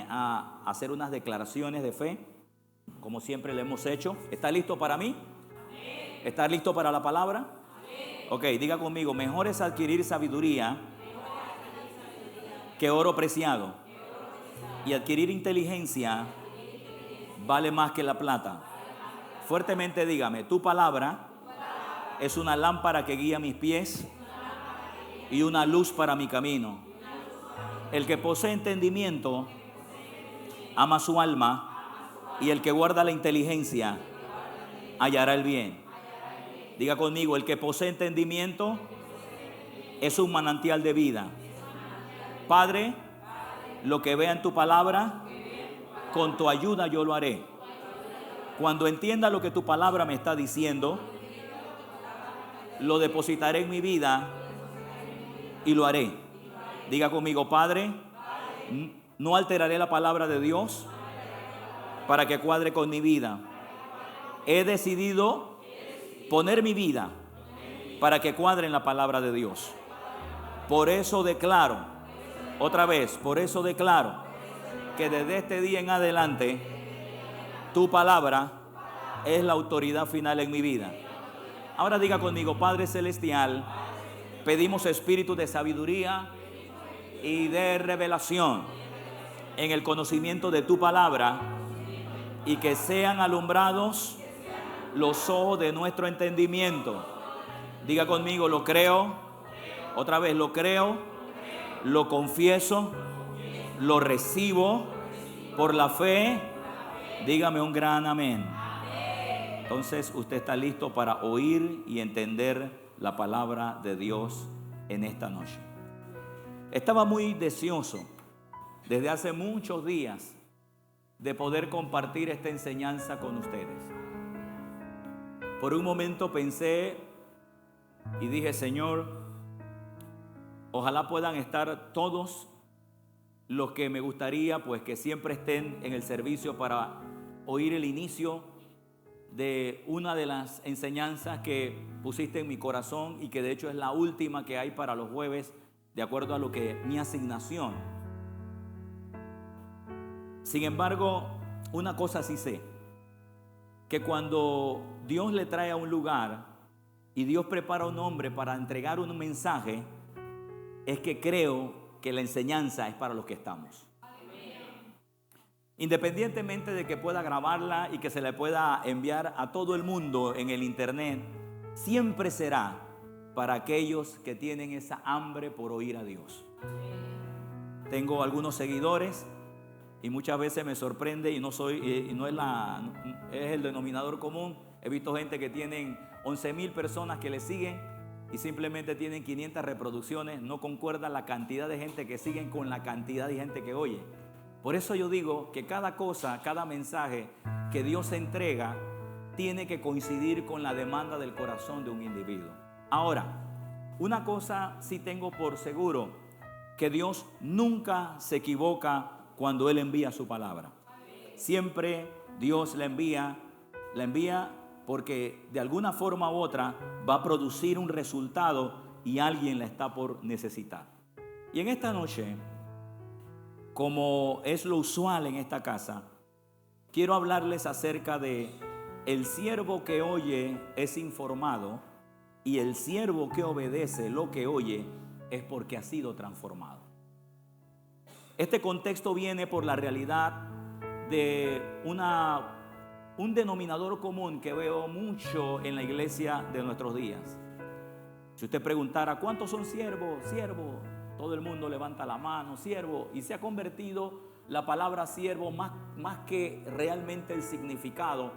A hacer unas declaraciones de fe, como siempre lo hemos hecho. ¿Está listo para mí? Amén. ¿Está listo para la palabra? Amén. Ok, diga conmigo: mejor es adquirir sabiduría que oro preciado, y adquirir inteligencia vale más que la plata. Fuertemente dígame: tu palabra es una lámpara que guía mis pies y una luz para mi camino. El que posee entendimiento ama su alma, y el que guarda la inteligencia hallará el bien. Diga conmigo: el que posee entendimiento es un manantial de vida. Padre, lo que vea en tu palabra, con tu ayuda yo lo haré. Cuando entienda lo que tu palabra me está diciendo, lo depositaré en mi vida y lo haré. Diga conmigo: Padre, no alteraré la palabra de Dios para que cuadre con mi vida. He decidido poner mi vida para que cuadre en la palabra de Dios. Por eso declaro, otra vez, por eso declaro que desde este día en adelante tu palabra es la autoridad final en mi vida. Ahora diga conmigo: Padre Celestial, pedimos espíritu de sabiduría y de revelación en el conocimiento de tu palabra, y que sean alumbrados los ojos de nuestro entendimiento. Diga conmigo: lo creo. Otra vez: lo creo, lo confieso, lo recibo por la fe. Dígame un gran amén. Entonces usted está listo para oír y entender la palabra de Dios en esta noche. Estaba muy deseoso desde hace muchos días de poder compartir esta enseñanza con ustedes. Por un momento pensé y dije: Señor, ojalá puedan estar todos los que me gustaría, pues que siempre estén en el servicio para oír el inicio de una de las enseñanzas que pusiste en mi corazón, y que de hecho es la última que hay para los jueves, de acuerdo a lo que mi asignación. Sin embargo, una cosa sí sé: que cuando Dios le trae a un lugar y Dios prepara a un hombre para entregar un mensaje, es que creo que la enseñanza es para los que estamos. Independientemente de que pueda grabarla y que se le pueda enviar a todo el mundo en el internet, siempre será para aquellos que tienen esa hambre por oír a Dios. Tengo algunos seguidores y muchas veces me sorprende, y no es el denominador común. He visto gente que tienen 11,000 personas que le siguen y simplemente tienen 500 reproducciones. No concuerda la cantidad de gente que siguen con la cantidad de gente que oye. Por eso yo digo que cada cosa, cada mensaje que Dios entrega tiene que coincidir con la demanda del corazón de un individuo. Ahora, una cosa sí tengo por seguro: que Dios nunca se equivoca cuando Él envía su palabra. Siempre Dios la envía porque de alguna forma u otra va a producir un resultado y alguien la está por necesitar. Y en esta noche, como es lo usual en esta casa, quiero hablarles acerca de el siervo que oye es informado, y el siervo que obedece lo que oye es porque ha sido transformado. Este contexto viene por la realidad de un denominador común que veo mucho en la iglesia de nuestros días. Si usted preguntara: ¿cuántos son siervos? Siervo. Todo el mundo levanta la mano: siervo. Y se ha convertido la palabra siervo, más que realmente el significado,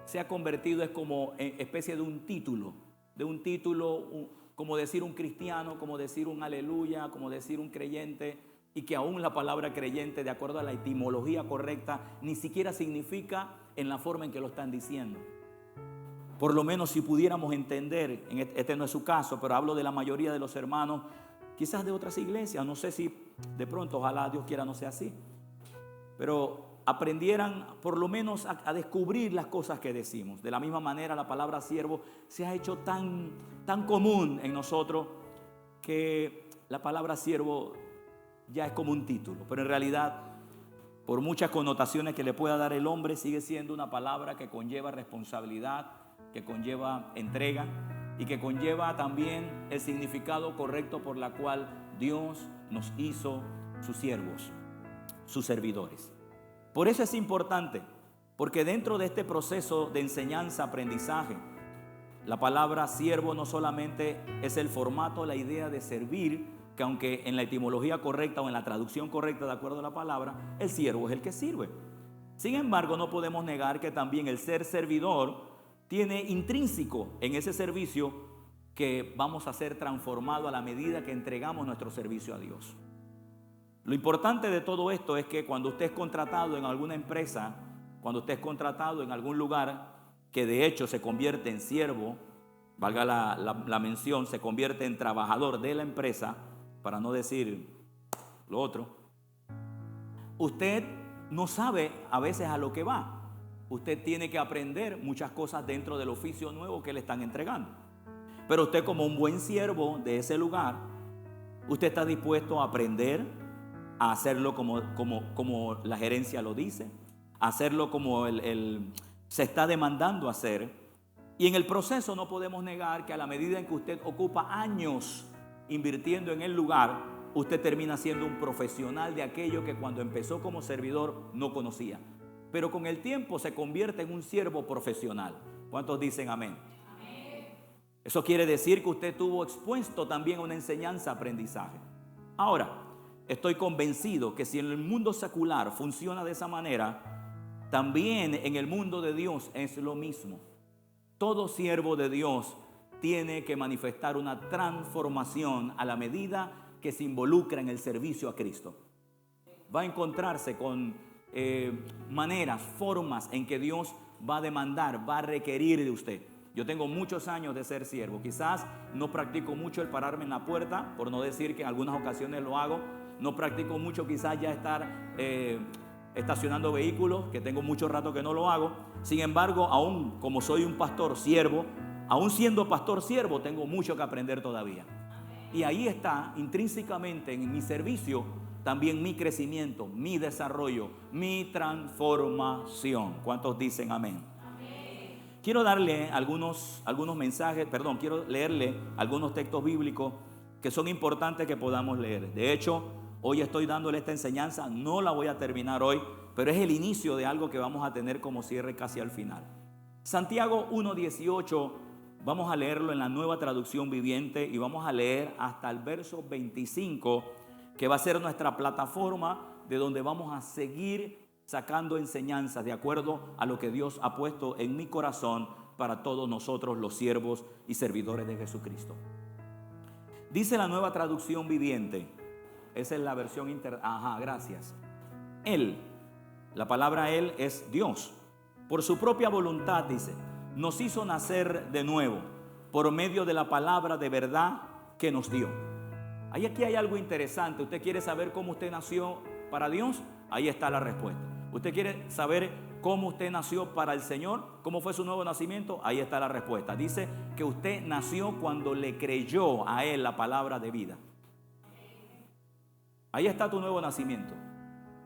se ha convertido, es como especie de un título, como decir un cristiano, como decir un aleluya, como decir un creyente. Y que aún la palabra creyente, de acuerdo a la etimología correcta, ni siquiera significa en la forma en que lo están diciendo. Por lo menos si pudiéramos entender, este no es su caso, pero hablo de la mayoría de los hermanos, quizás de otras iglesias, no sé si de pronto, ojalá Dios quiera no sea así, pero aprendieran por lo menos a descubrir las cosas que decimos. De la misma manera, la palabra siervo se ha hecho tan común en nosotros que la palabra siervo ya es como un título, pero en realidad por muchas connotaciones que le pueda dar el hombre, sigue siendo una palabra que conlleva responsabilidad, que conlleva entrega y que conlleva también el significado correcto por la cual Dios nos hizo sus siervos, sus servidores. Por eso es importante, porque dentro de este proceso de enseñanza-aprendizaje, la palabra siervo no solamente es el formato, la idea de servir, que aunque en la etimología correcta o en la traducción correcta de acuerdo a la palabra, el siervo es el que sirve. Sin embargo, no podemos negar que también el ser servidor tiene intrínseco en ese servicio que vamos a ser transformados a la medida que entregamos nuestro servicio a Dios. Lo importante de todo esto es que cuando usted es contratado en alguna empresa, cuando usted es contratado en algún lugar que de hecho se convierte en siervo, valga la mención, se convierte en trabajador de la empresa, para no decir lo otro, usted no sabe a veces a lo que va. Usted tiene que aprender muchas cosas dentro del oficio nuevo que le están entregando. Pero usted, como un buen siervo de ese lugar, usted está dispuesto a aprender, a hacerlo como la gerencia lo dice, a hacerlo como se está demandando hacer. Y en el proceso no podemos negar que a la medida en que usted ocupa años invirtiendo en el lugar, usted termina siendo un profesional de aquello que cuando empezó como servidor no conocía. Pero con el tiempo se convierte en un siervo profesional. ¿Cuántos dicen amén? Amén. Eso quiere decir que usted estuvo expuesto también a una enseñanza, aprendizaje. Ahora, estoy convencido que si en el mundo secular funciona de esa manera, también en el mundo de Dios es lo mismo. Todo siervo de Dios tiene que manifestar una transformación a la medida que se involucra en el servicio a Cristo. Va a encontrarse con maneras, formas en que Dios va a demandar, va a requerir de usted. Yo tengo muchos años de ser siervo. Quizás no practico mucho el pararme en la puerta, por no decir que en algunas ocasiones lo hago. No practico mucho quizás ya estar estacionando vehículos, que tengo mucho rato que no lo hago. Sin embargo, aún como soy un pastor siervo, aún siendo pastor siervo, tengo mucho que aprender todavía. Y ahí está intrínsecamente en mi servicio también mi crecimiento, mi desarrollo, mi transformación. ¿Cuántos dicen amén? Amén. Quiero darle algunos mensajes, quiero leerle algunos textos bíblicos que son importantes que podamos leer. De hecho, hoy estoy dándole esta enseñanza, no la voy a terminar hoy, pero es el inicio de algo que vamos a tener como cierre casi al final. Santiago 1:18, vamos a leerlo en la Nueva Traducción Viviente y vamos a leer hasta el verso 25, que va a ser nuestra plataforma de donde vamos a seguir sacando enseñanzas de acuerdo a lo que Dios ha puesto en mi corazón para todos nosotros los siervos y servidores de Jesucristo. Dice la Nueva Traducción Viviente, esa es la versión gracias. Él, la palabra Él es Dios, por su propia voluntad, dice, nos hizo nacer de nuevo por medio de la palabra de verdad que nos dio. Aquí hay algo interesante. ¿Usted quiere saber cómo usted nació para Dios? Ahí está la respuesta. ¿Usted quiere saber cómo usted nació para el Señor? ¿Cómo fue su nuevo nacimiento? Ahí está la respuesta. Dice que usted nació cuando le creyó a Él la palabra de vida. Ahí está tu nuevo nacimiento.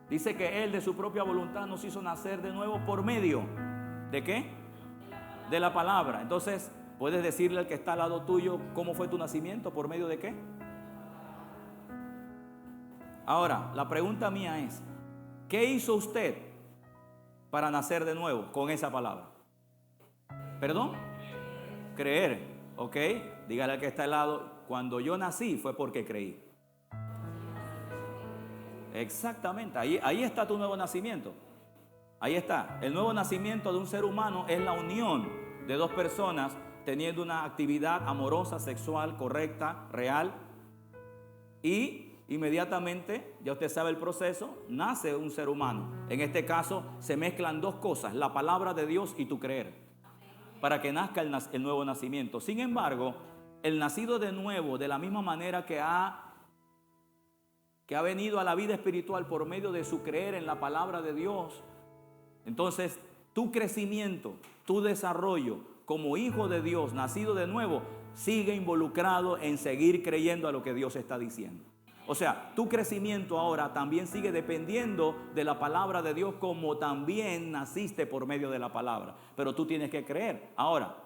Dice que Él de su propia voluntad nos hizo nacer de nuevo por medio ¿de qué? De la palabra. Entonces, ¿puedes decirle al que está al lado tuyo cómo fue tu nacimiento? ¿Por medio de qué? Ahora, la pregunta mía es, ¿qué hizo usted para nacer de nuevo con esa palabra? ¿Perdón? Creer, ¿ok? Dígale al que está al lado, cuando yo nací fue porque creí. Exactamente, ahí está tu nuevo nacimiento. Ahí está, el nuevo nacimiento de un ser humano es la unión de dos personas teniendo una actividad amorosa, sexual, correcta, real, y inmediatamente, ya usted sabe el proceso, nace un ser humano. En este caso se mezclan dos cosas, la palabra de Dios y tu creer, para que nazca el nuevo nacimiento. Sin embargo, el nacido de nuevo, de la misma manera que ha venido a la vida espiritual por medio de su creer en la palabra de Dios, entonces tu crecimiento, tu desarrollo como hijo de Dios, nacido de nuevo, sigue involucrado en seguir creyendo a lo que Dios está diciendo. O sea, tu crecimiento ahora también sigue dependiendo de la palabra de Dios, como también naciste por medio de la palabra. Pero tú tienes que creer. Ahora,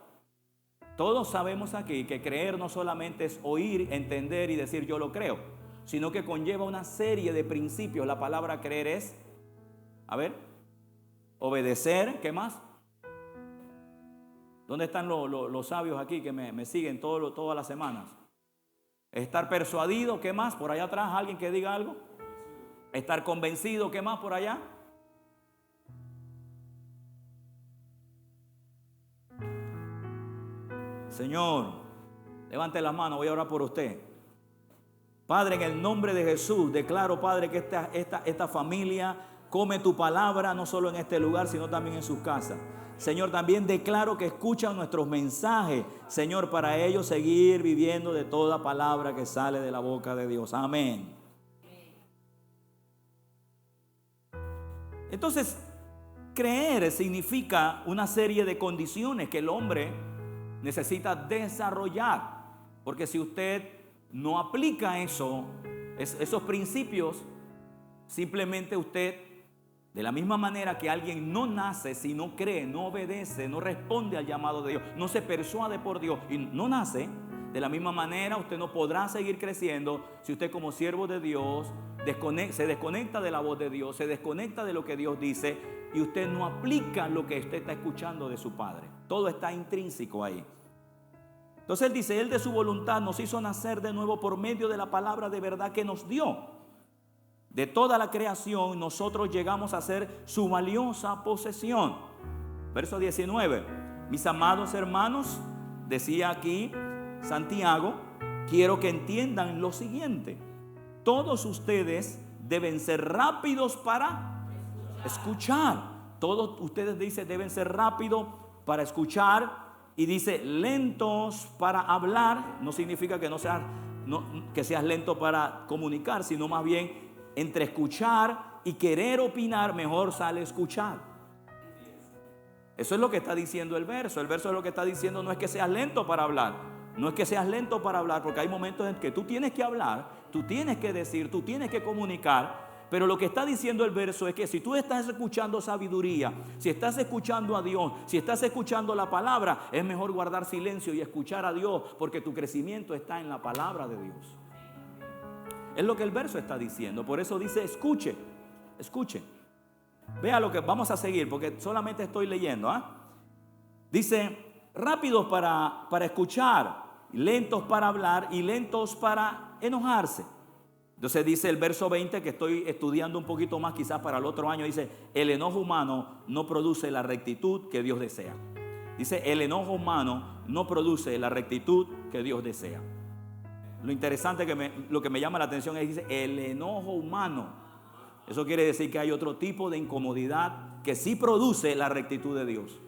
todos sabemos aquí que creer no solamente es oír, entender y decir yo lo creo, sino que conlleva una serie de principios. La palabra creer es, obedecer. ¿Qué más? ¿Dónde están los sabios aquí que me siguen todas las semanas? Estar persuadido. ¿Qué más? Por allá atrás, alguien que diga algo. Estar convencido. ¿Qué más por allá? Señor, levante la mano, voy a orar por usted. Padre, en el nombre de Jesús, declaro, Padre, que esta familia come tu palabra, no solo en este lugar, sino también en sus casas. Señor, también declaro que escuchan nuestros mensajes, Señor, para ellos seguir viviendo de toda palabra que sale de la boca de Dios. Amén. Entonces, creer significa una serie de condiciones que el hombre necesita desarrollar, porque si usted no aplica esos principios, simplemente usted, de la misma manera que alguien no nace si no cree, no obedece, no responde al llamado de Dios, no se persuade por Dios y no nace, de la misma manera usted no podrá seguir creciendo si usted, como siervo de Dios, se desconecta de la voz de Dios, se desconecta de lo que Dios dice y usted no aplica lo que usted está escuchando de su Padre. Todo está intrínseco ahí. Entonces él dice, Él de su voluntad nos hizo nacer de nuevo por medio de la palabra de verdad que nos dio. De toda la creación nosotros llegamos a ser su valiosa posesión. Verso 19. Mis amados hermanos, decía aquí Santiago, quiero que entiendan lo siguiente. Todos ustedes deben ser rápidos para escuchar. Todos ustedes, dice, deben ser rápidos para escuchar. Y dice lentos para hablar. No significa que que seas lento para comunicar, sino más bien entre escuchar y querer opinar, mejor sale escuchar. Eso es lo que está diciendo el verso. El verso es lo que está diciendo, no es que seas lento para hablar. No es que seas lento para hablar, porque hay momentos en que tú tienes que hablar, tú tienes que decir, tú tienes que comunicar. Pero lo que está diciendo el verso es que si tú estás escuchando sabiduría, si estás escuchando a Dios, si estás escuchando la palabra, es mejor guardar silencio y escuchar a Dios, porque tu crecimiento está en la palabra de Dios. Es lo que el verso está diciendo. Por eso dice escuche, escuche. Vea lo que vamos a seguir, porque solamente estoy leyendo. Dice rápidos para escuchar, lentos para hablar y lentos para enojarse. Entonces dice el verso 20, que estoy estudiando un poquito más quizás para el otro año, dice, el enojo humano no produce la rectitud que Dios desea. Dice, el enojo humano no produce la rectitud que Dios desea. Lo interesante, lo que me llama la atención es, dice, el enojo humano. Eso quiere decir que hay otro tipo de incomodidad que sí produce la rectitud de Dios.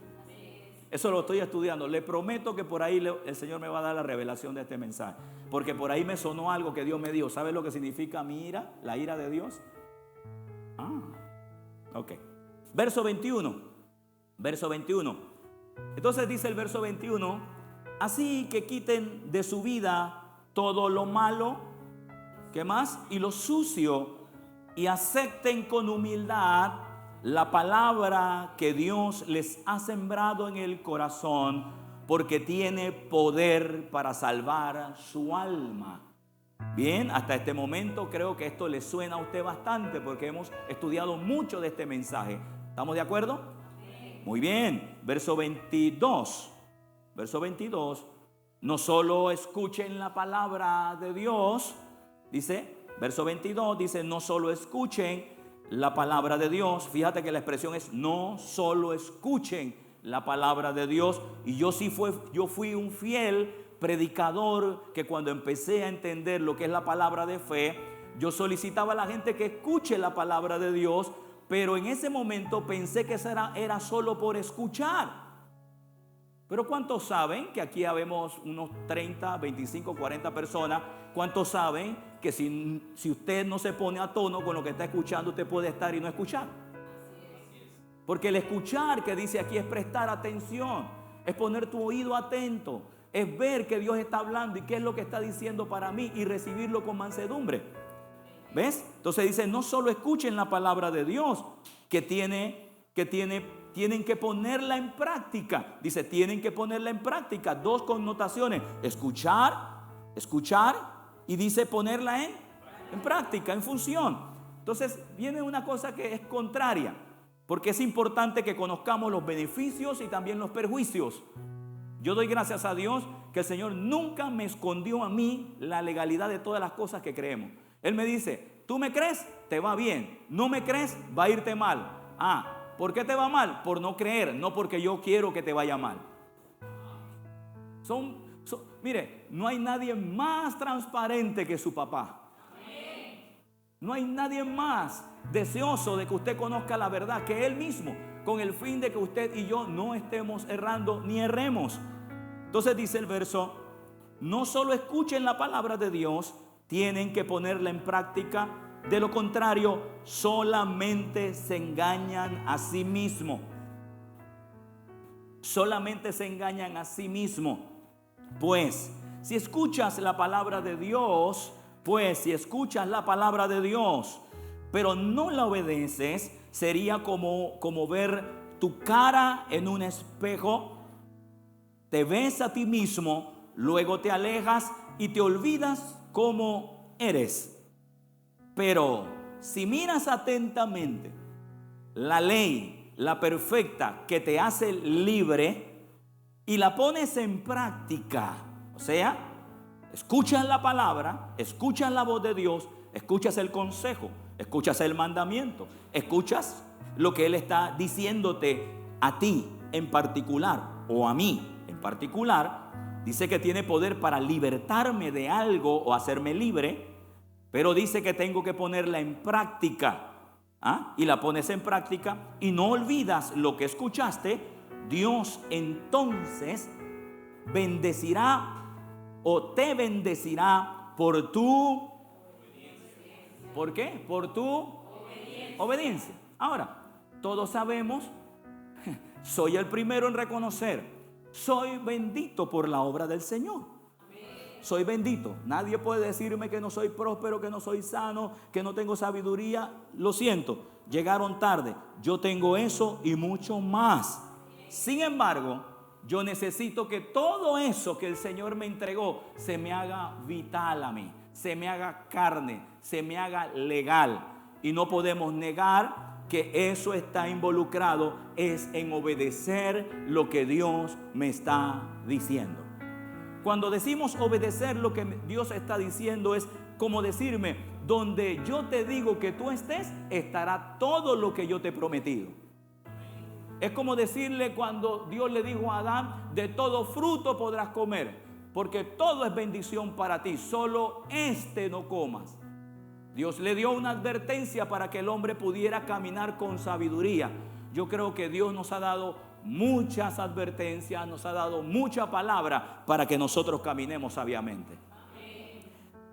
Eso lo estoy estudiando. Le prometo que por ahí el Señor me va a dar la revelación de este mensaje. Porque por ahí me sonó algo que Dios me dijo. ¿Sabe lo que significa mi ira? La ira de Dios. Ok. Verso 21. Verso 21. Entonces dice el verso 21. Así que quiten de su vida todo lo malo. ¿Qué más? Y lo sucio. Y acepten con humildad la palabra que Dios les ha sembrado en el corazón, porque tiene poder para salvar su alma. Bien, hasta este momento creo que esto le suena a usted bastante, porque hemos estudiado mucho de este mensaje. ¿Estamos de acuerdo? Muy bien. Verso 22. Verso 22. No solo escuchen la palabra de Dios, dice, verso 22 dice, no solo escuchen la palabra de Dios. Fíjate que la expresión es no solo escuchen la palabra de Dios. Y yo fui un fiel predicador que cuando empecé a entender lo que es la palabra de fe, yo solicitaba a la gente que escuche la palabra de Dios, pero en ese momento pensé que era solo por escuchar. Pero ¿cuántos saben que aquí habemos unos 30, 25, 40 personas? ¿Cuántos saben que si usted no se pone a tono con lo que está escuchando, usted puede estar y no escuchar? Porque el escuchar que dice aquí es prestar atención, es poner tu oído atento, es ver que Dios está hablando y qué es lo que está diciendo para mí y recibirlo con mansedumbre. ¿Ves? Entonces dice, no solo escuchen la palabra de Dios, tienen que ponerla en práctica. Dice, tienen que ponerla en práctica. Dos connotaciones: escuchar y dice ponerla en práctica, en función. Entonces viene una cosa que es contraria, porque es importante que conozcamos los beneficios y también los perjuicios. Yo doy gracias a Dios que el Señor nunca me escondió a mí la legalidad de todas las cosas que creemos. Él me dice, ¿tú me crees? Te va bien. ¿No me crees? Va a irte mal. ¿Por qué te va mal? Por no creer, no porque yo quiero que te vaya mal. Mire, no hay nadie más transparente que su papá. No hay nadie más deseoso de que usted conozca la verdad que Él mismo, con el fin de que usted y yo no estemos errando ni erremos. Entonces dice el verso, no solo escuchen la palabra de Dios, tienen que ponerla en práctica. De lo contrario, solamente se engañan a sí mismos. Solamente se engañan a sí mismos. Pues, si escuchas la palabra de Dios, pero no la obedeces, sería como ver tu cara en un espejo. Te ves a ti mismo, luego te alejas y te olvidas cómo eres. Pero si miras atentamente la ley, la perfecta, que te hace libre, y la pones en práctica, o sea, escuchas la palabra, escuchas la voz de Dios, escuchas el consejo, escuchas el mandamiento, escuchas lo que Él está diciéndote a ti en particular o a mí en particular. Dice que tiene poder para libertarme de algo o hacerme libre, pero dice que tengo que ponerla en práctica. Y la pones en práctica y no olvidas lo que escuchaste. Dios entonces bendecirá o te bendecirá por tu obediencia. ¿Por qué? Por tu obediencia. Ahora, todos sabemos, soy el primero en reconocer, soy bendito por la obra del Señor. Soy bendito. Nadie puede decirme que no soy próspero, que no soy sano, que no tengo sabiduría. Lo siento, llegaron tarde. Yo tengo eso y mucho más. Sin embargo, yo necesito que todo eso que el Señor me entregó se me haga vital a mí, se me haga carne, se me haga legal. Y no podemos negar que eso está involucrado es en obedecer lo que Dios me está diciendo. Cuando decimos obedecer lo que Dios está diciendo, es como decirme, donde yo te digo que tú estés, estará todo lo que yo te he prometido. Es como decirle cuando Dios le dijo a Adán, de todo fruto podrás comer, porque todo es bendición para ti, solo no comas. Dios le dio una advertencia para que el hombre pudiera caminar con sabiduría. Yo creo que Dios nos ha dado muchas advertencias, nos ha dado mucha palabra para que nosotros caminemos sabiamente.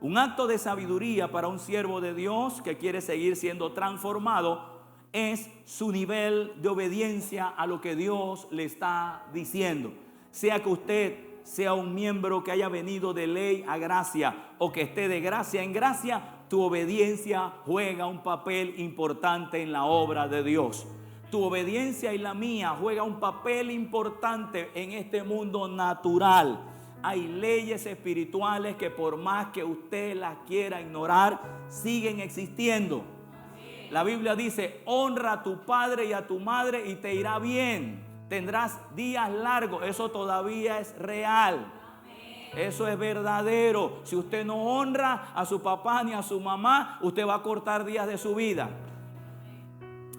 Un acto de sabiduría para un siervo de Dios que quiere seguir siendo transformado es su nivel de obediencia a lo que Dios le está diciendo. Sea que usted sea un miembro que haya venido de ley a gracia o que esté de gracia en gracia, tu obediencia juega un papel importante en la obra de Dios. Tu obediencia y la mía juega un papel importante en este mundo natural. Hay leyes espirituales que por más que usted las quiera ignorar, siguen existiendo. La Biblia dice, honra a tu padre y a tu madre y te irá bien. Tendrás días largos. Eso todavía es real. Eso es verdadero. Si usted no honra a su papá ni a su mamá, usted va a cortar días de su vida.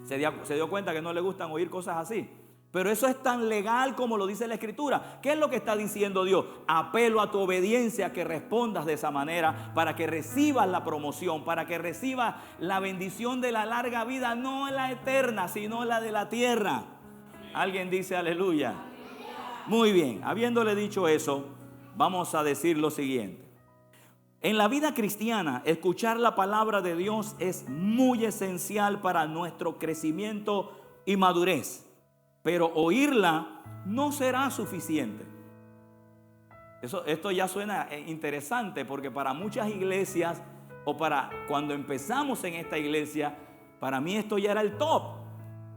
Se dio cuenta que no le gustan oír cosas así. Pero eso es tan legal como lo dice la Escritura. ¿Qué es lo que está diciendo Dios? Apelo a tu obediencia, que respondas de esa manera para que recibas la promoción, para que recibas la bendición de la larga vida, no la eterna, sino la de la tierra. ¿Alguien dice aleluya? Muy bien, habiéndole dicho eso, vamos a decir lo siguiente. En la vida cristiana, escuchar la palabra de Dios es muy esencial para nuestro crecimiento y madurez. Pero oírla no será suficiente. Esto ya suena interesante, porque para muchas iglesias o para cuando empezamos en esta iglesia, para mí esto ya era el top.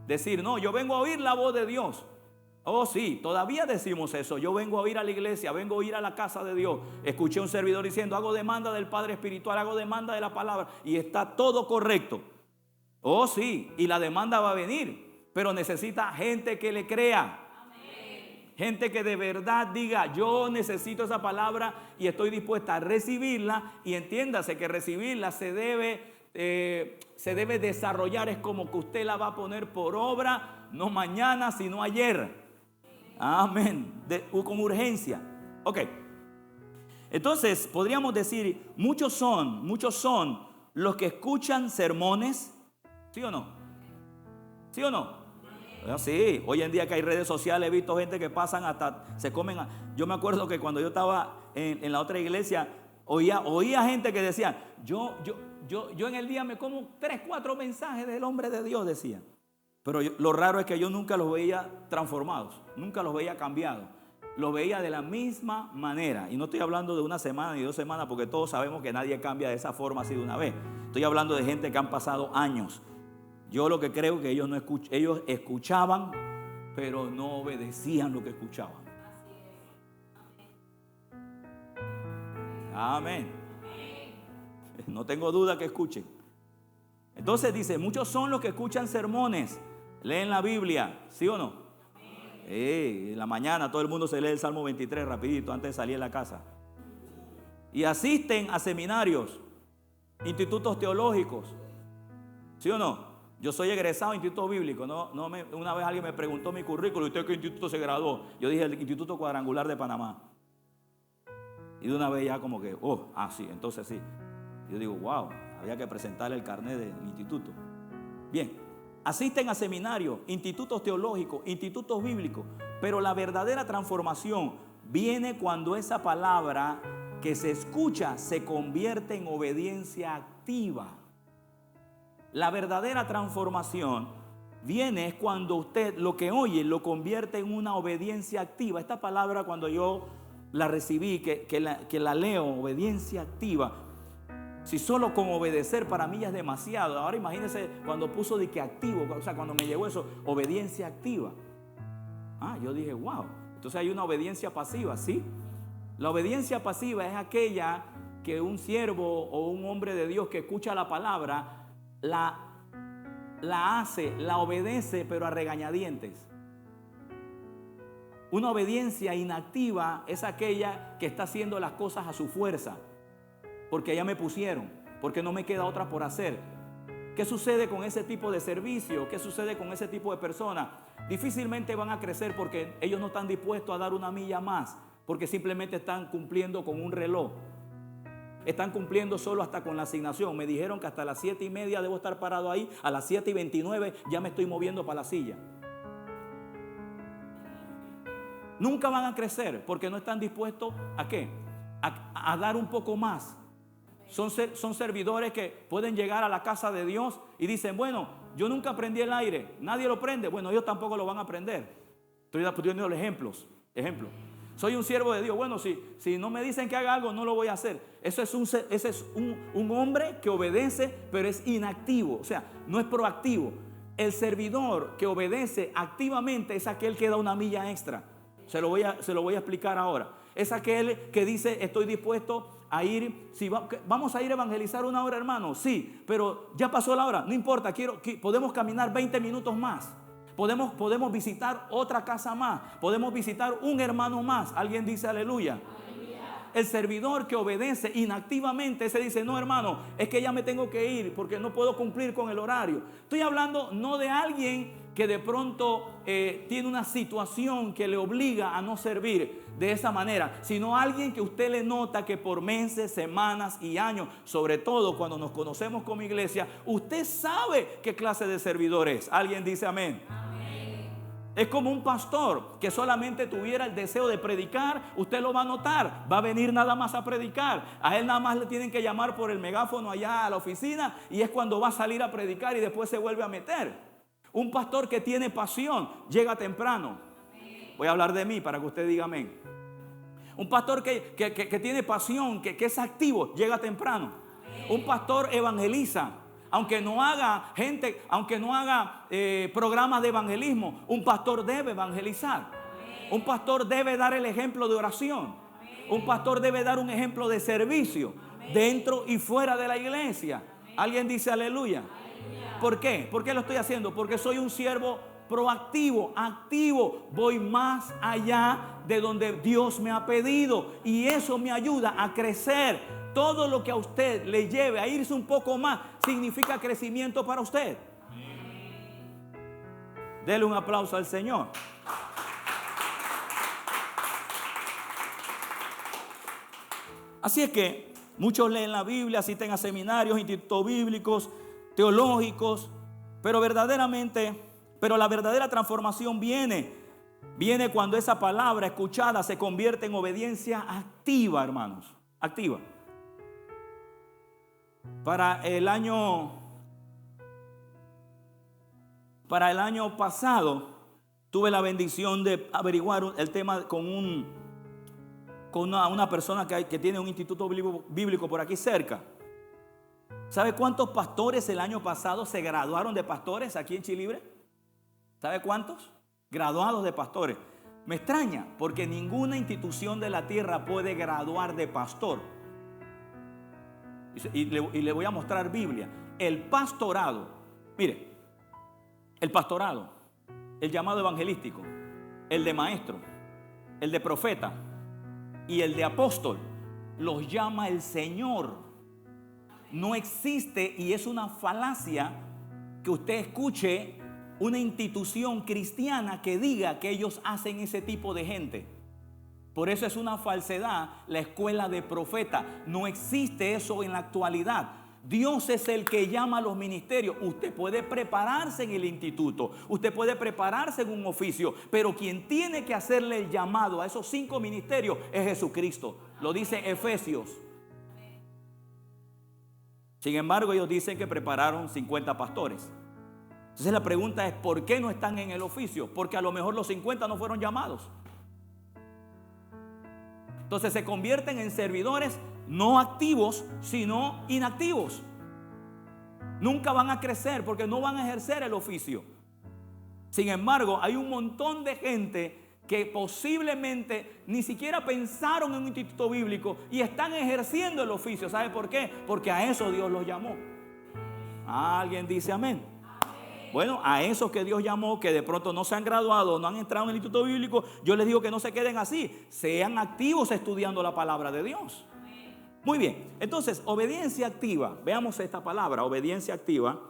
Decir, no, yo vengo a oír la voz de Dios. Oh sí, todavía decimos eso. Yo vengo a oír a la iglesia, vengo a ir a la casa de Dios. Escuché a un servidor diciendo, hago demanda del Padre Espiritual, hago demanda de la palabra, y está todo correcto. Oh sí, y la demanda va a venir, pero necesita gente que le crea. Gente que de verdad diga, yo necesito esa palabra y estoy dispuesta a recibirla. Y entiéndase que recibirla se debe desarrollar. Es como que usted la va a poner por obra, no mañana, sino ayer. Amén. Con urgencia. Ok. Entonces, podríamos decir, muchos son los que escuchan sermones. ¿Sí o no? ¿Sí o no? Sí, hoy en día que hay redes sociales, he visto gente que pasan hasta, se comen. Yo me acuerdo que cuando yo estaba en la otra iglesia, oía gente que decía, yo en el día me como 3, 4 mensajes del hombre de Dios, decían. Pero lo raro es que yo nunca los veía transformados, nunca los veía cambiados. Los veía de la misma manera. Y no estoy hablando de una semana ni 2 semanas, porque todos sabemos que nadie cambia de esa forma así de una vez. Estoy hablando de gente que han pasado años. Yo lo que creo que ellos escuchaban, pero no obedecían lo que escuchaban. Amén. No tengo duda que escuchen. Entonces dice, muchos son los que escuchan sermones, leen la Biblia, ¿sí o no? En la mañana todo el mundo se lee el Salmo 23 rapidito antes de salir de la casa. Y asisten a seminarios, institutos teológicos, ¿sí o no? Yo soy egresado de instituto bíblico. Una vez alguien me preguntó mi currículum, ¿usted qué instituto se graduó? Yo dije el Instituto Cuadrangular de Panamá. Y de una vez ya como que, sí, entonces sí. Yo digo, wow, había que presentarle el carnet del instituto. Bien, asisten a seminarios, institutos teológicos, institutos bíblicos, pero la verdadera transformación viene cuando esa palabra que se escucha se convierte en obediencia activa. La verdadera transformación viene cuando usted lo que oye lo convierte en una obediencia activa. Esta palabra cuando yo la recibí, que la leo, obediencia activa, si solo con obedecer para mí ya es demasiado. Ahora imagínense cuando puso de que activo, o sea, cuando me llegó eso, obediencia activa. Yo dije, wow, entonces hay una obediencia pasiva, ¿sí? La obediencia pasiva es aquella que un siervo o un hombre de Dios que escucha la palabra, la hace, la obedece, pero a regañadientes. Una obediencia inactiva es aquella que está haciendo las cosas a su fuerza, porque ya me pusieron, porque no me queda otra por hacer. ¿Qué sucede con ese tipo de servicio? ¿Qué sucede con ese tipo de personas? Difícilmente van a crecer porque ellos no están dispuestos a dar una milla más, porque simplemente están cumpliendo con un reloj. Están cumpliendo solo hasta con la asignación. Me dijeron que hasta las 7:30 debo estar parado ahí. A las 7:29 ya me estoy moviendo para la silla. Nunca van a crecer porque no están dispuestos ¿a qué? A dar un poco más. Son servidores que pueden llegar a la casa de Dios y dicen, bueno, yo nunca aprendí el aire. Nadie lo prende. Bueno, ellos tampoco lo van a aprender. Estoy poniendo ejemplos. Soy un siervo de Dios. Bueno, si no me dicen que haga algo, no lo voy a hacer. Ese es un hombre que obedece, pero es inactivo. O sea, no es proactivo. El servidor que obedece activamente es aquel que da una milla extra. Se lo voy a explicar ahora. Es aquel que dice, estoy dispuesto a ir. Si vamos a ir a evangelizar 1 hora, hermano. Sí, pero ya pasó la hora. No importa, podemos caminar 20 minutos más. Podemos visitar otra casa más. Podemos visitar un hermano más. ¿Alguien dice aleluya? El servidor que obedece inactivamente, ese dice, no hermano, es que ya me tengo que ir porque no puedo cumplir con el horario. Estoy hablando no de alguien que de pronto tiene una situación que le obliga a no servir de esa manera, sino alguien que usted le nota que por meses, semanas y años, sobre todo cuando nos conocemos como iglesia, usted sabe qué clase de servidor es. ¿Alguien dice amén? Es como un pastor que solamente tuviera el deseo de predicar. Usted lo va a notar, va a venir nada más a predicar. A él nada más le tienen que llamar por el megáfono allá a la oficina y es cuando va a salir a predicar y después se vuelve a meter. Un pastor que tiene pasión llega temprano. Voy a hablar de mí para que usted diga amén. Un pastor que tiene pasión, que es activo, llega temprano. Un pastor evangeliza. Aunque no haga programas de evangelismo, un pastor debe evangelizar. Un pastor debe dar el ejemplo de oración. Un pastor debe dar un ejemplo de servicio dentro y fuera de la iglesia. ¿Alguien dice aleluya? ¿Por qué? ¿Por qué lo estoy haciendo? Porque soy un siervo proactivo, activo. Voy más allá de donde Dios me ha pedido y eso me ayuda a crecer. Todo lo que a usted le lleve a irse un poco más significa crecimiento para usted. Dele un aplauso al Señor. Así es que muchos leen la Biblia, asisten a seminarios, institutos bíblicos, teológicos, pero la verdadera transformación viene cuando esa palabra escuchada se convierte en obediencia activa, hermanos, activa. Para el año pasado tuve la bendición de averiguar el tema con una persona que tiene un instituto bíblico por aquí cerca. ¿Sabe cuántos pastores el año pasado se graduaron de pastores aquí en Chilibre? ¿Sabe cuántos? Graduados de pastores. Me extraña porque ninguna institución de la tierra puede graduar de pastor. Y le voy a mostrar Biblia. El pastorado, mire, el pastorado, el llamado evangelístico, el de maestro, el de profeta y el de apóstol, los llama el Señor. No existe, y es una falacia, que usted escuche una institución cristiana que diga que ellos hacen ese tipo de gente. Por eso es una falsedad la escuela de profeta. No existe eso en la actualidad. Dios es el que llama a los ministerios. Usted puede prepararse en el instituto, usted puede prepararse en un oficio, pero quien tiene que hacerle el llamado a esos 5 ministerios es Jesucristo. Lo dice Efesios. Sin embargo, ellos dicen que prepararon 50 pastores. Entonces la pregunta es, ¿por qué no están en el oficio? Porque a lo mejor los 50 no fueron llamados. Entonces se convierten en servidores no activos, sino inactivos. Nunca van a crecer porque no van a ejercer el oficio. Sin embargo, hay un montón de gente que posiblemente ni siquiera pensaron en un instituto bíblico y están ejerciendo el oficio. ¿Sabe por qué? Porque a eso Dios los llamó. ¿Alguien dice amén? Bueno, a esos que Dios llamó, que de pronto no se han graduado, no han entrado en el instituto bíblico, yo les digo que no se queden así, sean activos estudiando la palabra de Dios. Muy bien, entonces, obediencia activa, veamos esta palabra, obediencia activa,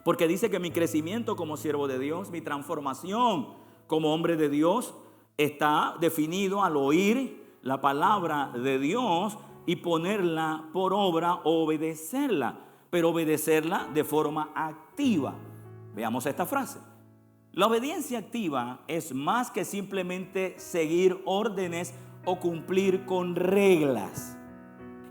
porque dice que mi crecimiento como siervo de Dios, mi transformación como hombre de Dios, está definido al oír la palabra de Dios y ponerla por obra, obedecerla, pero obedecerla de forma activa. Veamos esta frase. La obediencia activa es más que simplemente seguir órdenes o cumplir con reglas.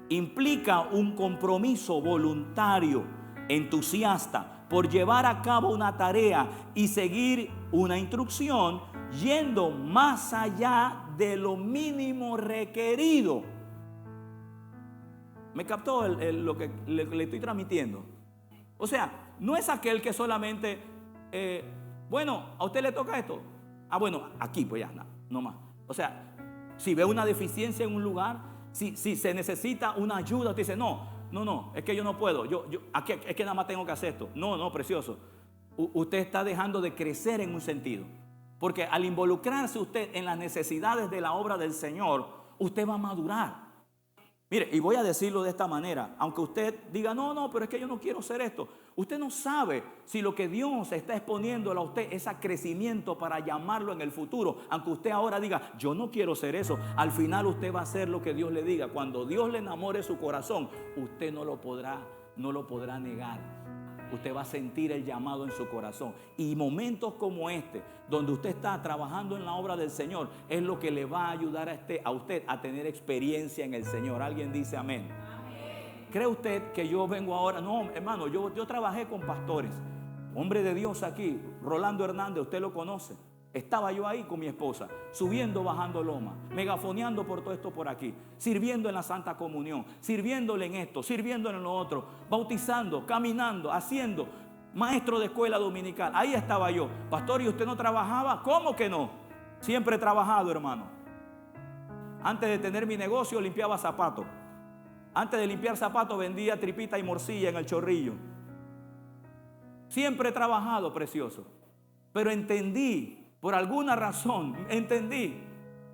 Implica un compromiso voluntario, entusiasta, por llevar a cabo una tarea y seguir una instrucción yendo más allá de lo mínimo requerido. ¿Me captó lo que le estoy transmitiendo? O sea, no es aquel que solamente, bueno, a usted le toca esto. Ah, bueno, aquí pues ya, no más. O sea, si ve una deficiencia en un lugar, si se necesita una ayuda, usted dice, no, es que yo no puedo. Aquí, es que nada más tengo que hacer esto. No, precioso. Usted está dejando de crecer en un sentido. Porque al involucrarse usted en las necesidades de la obra del Señor, usted va a madurar. Mire, y voy a decirlo de esta manera, aunque usted diga, no, pero es que yo no quiero hacer esto. Usted no sabe si lo que Dios está exponiéndole a usted es a crecimiento para llamarlo en el futuro. Aunque usted ahora diga, yo no quiero hacer eso, al final usted va a hacer lo que Dios le diga. Cuando Dios le enamore su corazón, usted no lo podrá negar. Usted va a sentir el llamado en su corazón. Y momentos como este, donde usted está trabajando en la obra del Señor, es lo que le va a ayudar a usted a tener experiencia en el Señor. ¿Alguien dice amén? Amén. ¿Cree usted que yo vengo ahora? No, hermano, yo trabajé con pastores. Hombre de Dios aquí, Rolando Hernández, usted lo conoce. Estaba yo ahí con mi esposa, subiendo, bajando loma, megafoneando por todo esto por aquí, sirviendo en la Santa Comunión, sirviéndole en esto, sirviéndole en lo otro, bautizando, caminando, haciendo, maestro de escuela dominical. Ahí estaba yo. Pastor, ¿y usted no trabajaba? ¿Cómo que no? Siempre he trabajado, hermano. Antes de tener mi negocio limpiaba zapatos. Antes de limpiar zapatos vendía tripita y morcilla en el Chorrillo. Siempre he trabajado, precioso. Pero entendí, por alguna razón, entendí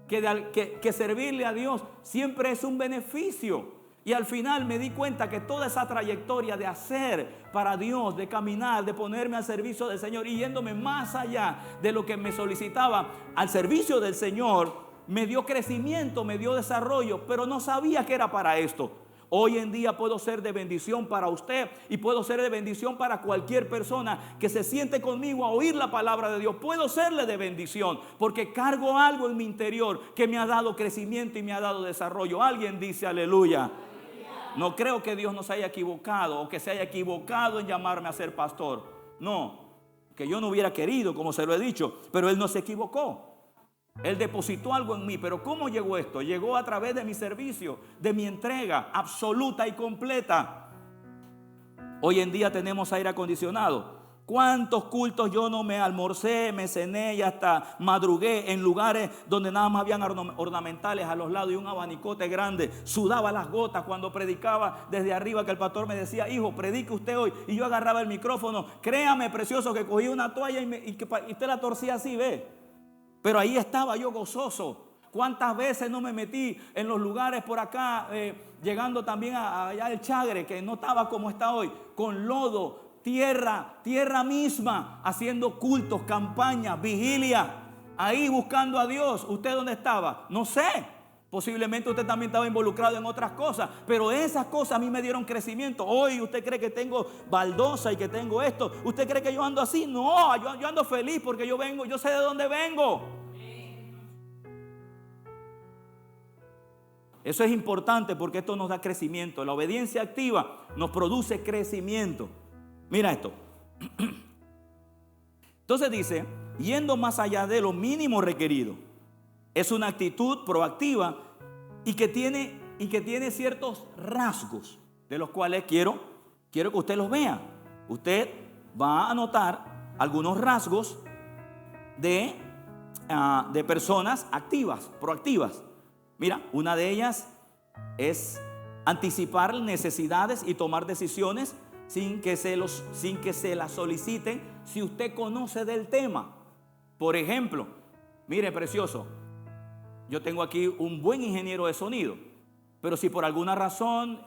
que servirle a Dios siempre es un beneficio. Y al final me di cuenta que toda esa trayectoria de hacer para Dios, de caminar, de ponerme al servicio del Señor y yéndome más allá de lo que me solicitaba al servicio del Señor, me dio crecimiento, me dio desarrollo, pero no sabía que era para esto. Hoy en día puedo ser de bendición para usted y puedo ser de bendición para cualquier persona que se siente conmigo a oír la palabra de Dios. Puedo serle de bendición porque cargo algo en mi interior que me ha dado crecimiento y me ha dado desarrollo. Alguien dice aleluya. No creo que Dios nos haya equivocado o que se haya equivocado en llamarme a ser pastor. No, que yo no hubiera querido, como se lo he dicho, pero Él no se equivocó. Él depositó algo en mí, pero ¿cómo llegó esto? Llegó a través de mi servicio, de mi entrega absoluta y completa. Hoy en día tenemos aire acondicionado. ¿Cuántos cultos yo no me almorcé, me cené y hasta madrugué en lugares donde nada más habían ornamentales a los lados y un abanicote grande? Sudaba las gotas cuando predicaba desde arriba, que el pastor me decía, hijo, predique usted hoy. Y yo agarraba el micrófono. Créame, precioso, que cogí una toalla y usted la torcía así, ve. Pero ahí estaba yo gozoso. ¿Cuántas veces no me metí en los lugares por acá, llegando también allá al Chagre, que no estaba como está hoy, con lodo, tierra misma, haciendo cultos, campañas, vigilia, ahí buscando a Dios? ¿Usted dónde estaba? No sé. Posiblemente usted también estaba involucrado en otras cosas, pero esas cosas a mí me dieron crecimiento. Hoy usted cree que tengo baldosa y que tengo esto. ¿Usted cree que yo ando así? No, yo ando feliz porque yo vengo, yo sé de dónde vengo. Eso es importante porque esto nos da crecimiento. La obediencia activa nos produce crecimiento. Mira esto. Entonces dice, yendo más allá de lo mínimo requerido. Es una actitud proactiva y que tiene ciertos rasgos de los cuales quiero que usted los vea. Usted va a notar algunos rasgos de personas activas, proactivas. Mira, una de ellas es anticipar necesidades y tomar decisiones sin que se las soliciten si usted conoce del tema. Por ejemplo, mire, precioso, yo tengo aquí un buen ingeniero de sonido, pero si por alguna razón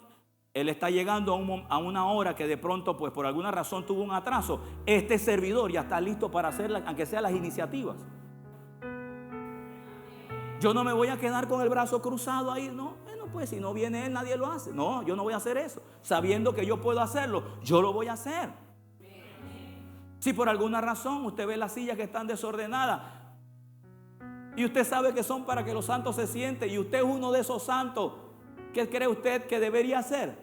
él está llegando a una hora que de pronto, pues por alguna razón tuvo un atraso, este servidor ya está listo para hacer, aunque sea las iniciativas. Yo no me voy a quedar con el brazo cruzado ahí, no, bueno, pues si no viene él, nadie lo hace. No, yo no voy a hacer eso. Sabiendo que yo puedo hacerlo, yo lo voy a hacer. Si por alguna razón usted ve las sillas que están desordenadas, y usted sabe que son para que los santos se sienten, y usted es uno de esos santos, ¿qué cree usted que debería hacer?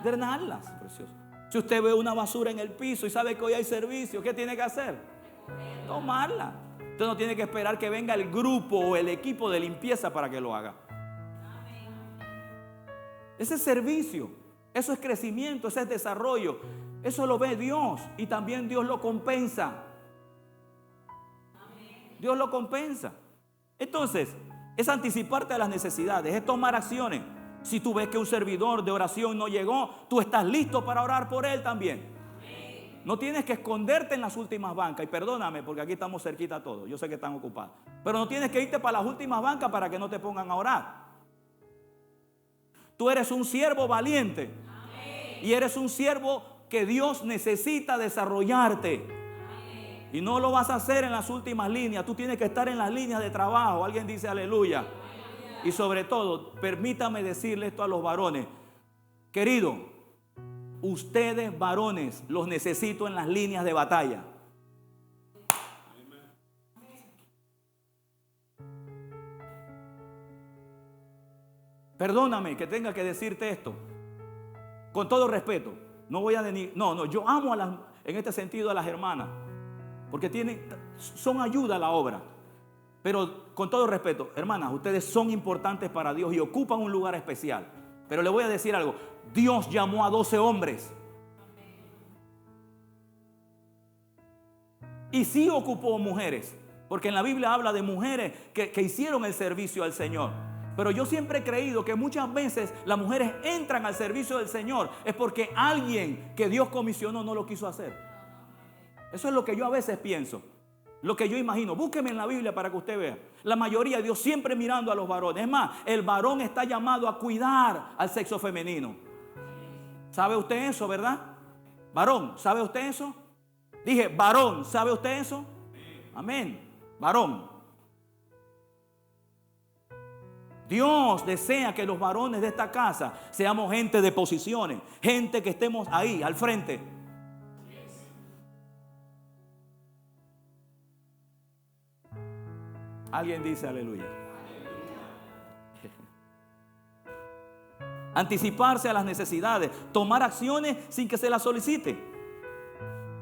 Drenarlas, precioso. Si usted ve una basura en el piso y sabe que hoy hay servicio, ¿qué tiene que hacer? Tomarla. Usted no tiene que esperar que venga el grupo o el equipo de limpieza para que lo haga. Ese es servicio, eso es crecimiento, ese es desarrollo. Eso lo ve Dios y también Dios lo compensa. Dios lo compensa. Entonces, es anticiparte a las necesidades, es tomar acciones. Si tú ves que un servidor de oración no llegó, tú estás listo para orar por él también. No tienes que esconderte en las últimas bancas. Y perdóname, porque aquí estamos cerquita todos. Yo sé que están ocupados. Pero no tienes que irte para las últimas bancas para que no te pongan a orar. Tú eres un siervo valiente. Y eres un siervo que Dios necesita desarrollarte. Y no lo vas a hacer en las últimas líneas. Tú tienes que estar en las líneas de trabajo. Alguien dice aleluya. Y sobre todo, permítame decirle esto a los varones. Querido, ustedes varones los necesito en las líneas de batalla. Perdóname que tenga que decirte esto. Con todo respeto. No voy a yo amo en este sentido a las hermanas. porque son ayuda a la obra. Pero con todo respeto, hermanas, ustedes son importantes para Dios y ocupan un lugar especial. Pero le voy a decir algo, Dios llamó a 12 hombres. Y sí ocupó mujeres, porque en la Biblia habla de mujeres que hicieron el servicio al Señor. Pero yo siempre he creído que muchas veces las mujeres entran al servicio del Señor es porque alguien que Dios comisionó no lo quiso hacer. Eso es lo que yo a veces pienso, lo que yo imagino. Búsqueme en la Biblia para que usted vea. La mayoría de Dios siempre mirando a los varones. Es más, el varón está llamado a cuidar al sexo femenino. ¿Sabe usted eso, verdad? Varón, ¿sabe usted eso? Dije, varón, ¿sabe usted eso? Amén. Varón. Dios desea que los varones de esta casa seamos gente de posiciones, gente que estemos ahí, al frente. Alguien dice aleluya. Anticiparse a las necesidades, tomar acciones sin que se las solicite.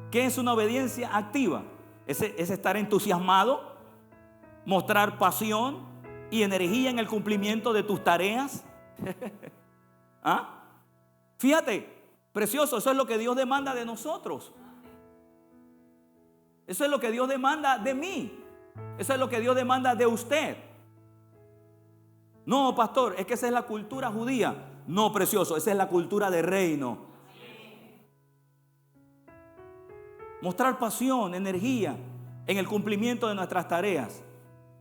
¿Qué es una obediencia activa? Es estar entusiasmado, mostrar pasión y energía en el cumplimiento de tus tareas. ¿Ah? Fíjate, precioso, eso es lo que Dios demanda de nosotros. Eso es lo que Dios demanda de mí. Eso es lo que Dios demanda de usted. No, pastor, es que esa es la cultura judía. No, precioso, esa es la cultura de reino. Mostrar pasión, energía en el cumplimiento de nuestras tareas.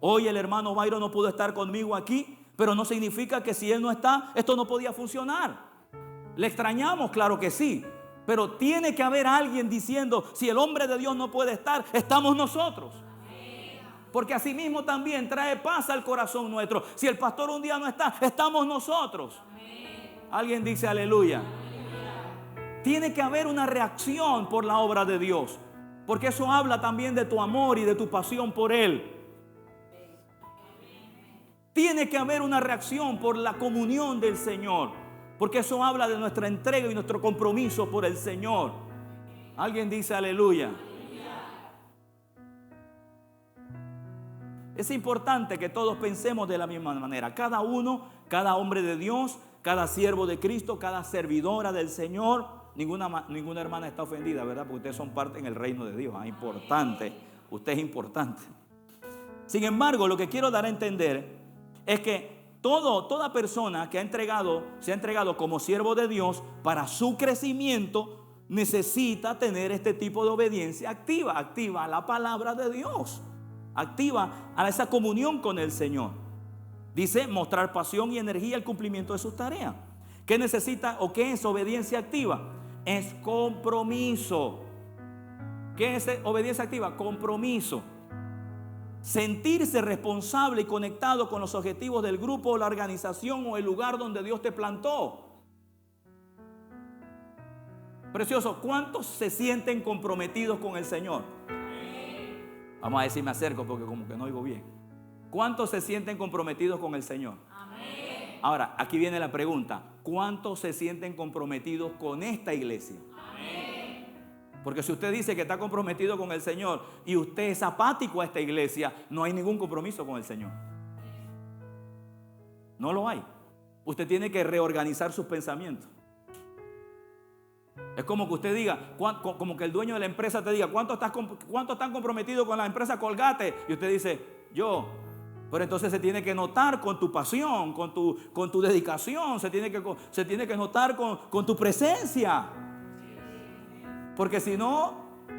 Hoy el hermano Byron no pudo estar conmigo aquí, pero no significa que si él no está, esto no podía funcionar. ¿Le extrañamos? Claro que sí. Pero tiene que haber alguien diciendo, si el hombre de Dios no puede estar, estamos nosotros. Porque así mismo también trae paz al corazón nuestro. Si el pastor un día no está, estamos nosotros. Alguien dice aleluya. Tiene que haber una reacción por la obra de Dios, porque eso habla también de tu amor y de tu pasión por Él. Tiene que haber una reacción por la comunión del Señor, porque eso habla de nuestra entrega y nuestro compromiso por el Señor. Alguien dice aleluya. Es importante que todos pensemos de la misma manera. Cada uno, cada hombre de Dios, cada siervo de Cristo, cada servidora del Señor. Ninguna hermana está ofendida, ¿verdad? Porque ustedes son parte en el reino de Dios. Es importante. Usted es importante. Sin embargo, lo que quiero dar a entender es que toda persona que se ha entregado como siervo de Dios para su crecimiento necesita tener este tipo de obediencia activa a la palabra de Dios, activa a esa comunión con el Señor. Dice mostrar pasión y energía al cumplimiento de sus tareas. ¿Qué necesita o qué es obediencia activa? Es compromiso. ¿Qué es obediencia activa? Compromiso. Sentirse responsable y conectado con los objetivos del grupo, la organización o el lugar donde Dios te plantó. Precioso, ¿cuántos se sienten comprometidos con el Señor? Vamos a ver si me acerco porque como que no oigo bien. ¿Cuántos se sienten comprometidos con el Señor? Amén. Ahora, aquí viene la pregunta. ¿Cuántos se sienten comprometidos con esta iglesia? Amén. Porque si usted dice que está comprometido con el Señor y usted es apático a esta iglesia, no hay ningún compromiso con el Señor. No lo hay. Usted tiene que reorganizar sus pensamientos. Es como que usted diga, como que el dueño de la empresa te diga, ¿cuánto están comprometidos con la empresa Colgate? Y usted dice, yo. Pero entonces se tiene que notar con tu pasión, con tu dedicación, se tiene que notar con tu presencia. Porque si no,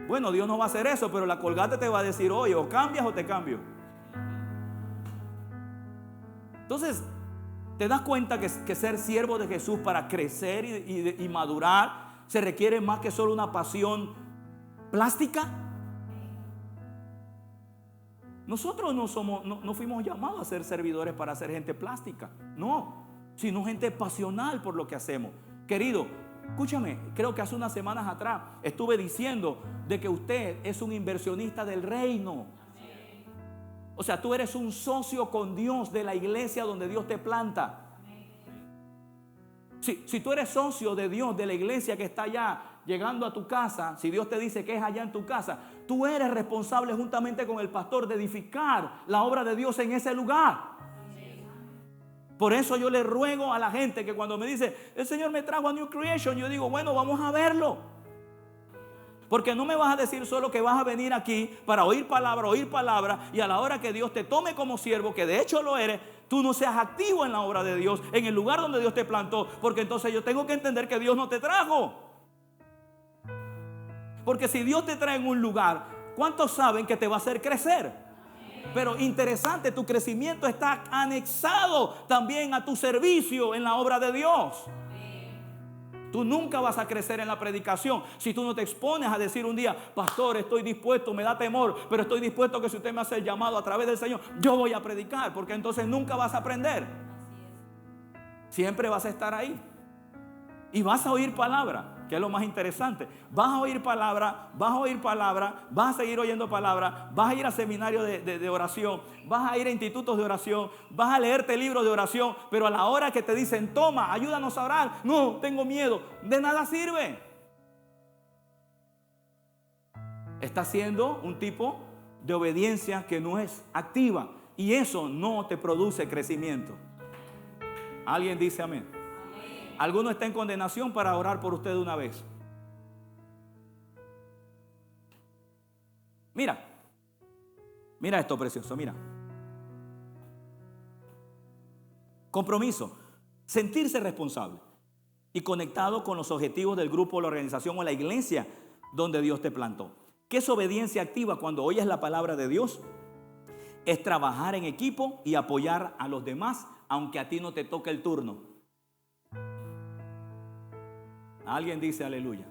bueno, Dios no va a hacer eso, pero la Colgate te va a decir, oye, o cambias o te cambio. Entonces, ¿te das cuenta que ser siervo de Jesús para crecer y madurar se requiere más que solo una pasión plástica? Nosotros no fuimos llamados a ser servidores para ser gente plástica, no, sino gente pasional por lo que hacemos. Querido, escúchame, creo que hace unas semanas atrás estuve diciendo de que usted es un inversionista del reino. O sea, tú eres un socio con Dios de la iglesia donde Dios te planta. Si tú eres socio de Dios, de la iglesia que está allá llegando a tu casa, si Dios te dice que es allá en tu casa, tú eres responsable juntamente con el pastor de edificar la obra de Dios en ese lugar. Por eso yo le ruego a la gente que cuando me dice, el Señor me trajo a New Creation, yo digo, bueno, vamos a verlo. Porque no me vas a decir solo que vas a venir aquí para oír palabra, y a la hora que Dios te tome como siervo, que de hecho lo eres, tú no seas activo en la obra de Dios, en el lugar donde Dios te plantó, porque entonces yo tengo que entender que Dios no te trajo. Porque si Dios te trae en un lugar, ¿cuántos saben que te va a hacer crecer? Pero interesante, tu crecimiento está anexado también a tu servicio en la obra de Dios. Tú nunca vas a crecer en la predicación si tú no te expones a decir un día, pastor, estoy dispuesto, me da temor, pero estoy dispuesto que si usted me hace el llamado a través del Señor, yo voy a predicar, porque entonces nunca vas a aprender. Siempre vas a estar ahí y vas a oír palabra, que es lo más interesante. Vas a oír palabra, vas a seguir oyendo palabra, vas a ir a seminarios de oración, vas a ir a institutos de oración, vas a leerte libros de oración, pero a la hora que te dicen, toma, ayúdanos a orar, no, tengo miedo, de nada sirve. Está haciendo un tipo de obediencia que no es activa, y eso no te produce crecimiento. ¿Alguien dice amén? Alguno está en condenación para orar por usted de una vez. Mira esto precioso, mira. Compromiso, sentirse responsable y conectado con los objetivos del grupo, la organización o la iglesia donde Dios te plantó. ¿Qué es obediencia activa cuando oyes la palabra de Dios? Es trabajar en equipo y apoyar a los demás, aunque a ti no te toque el turno. Alguien dice aleluya.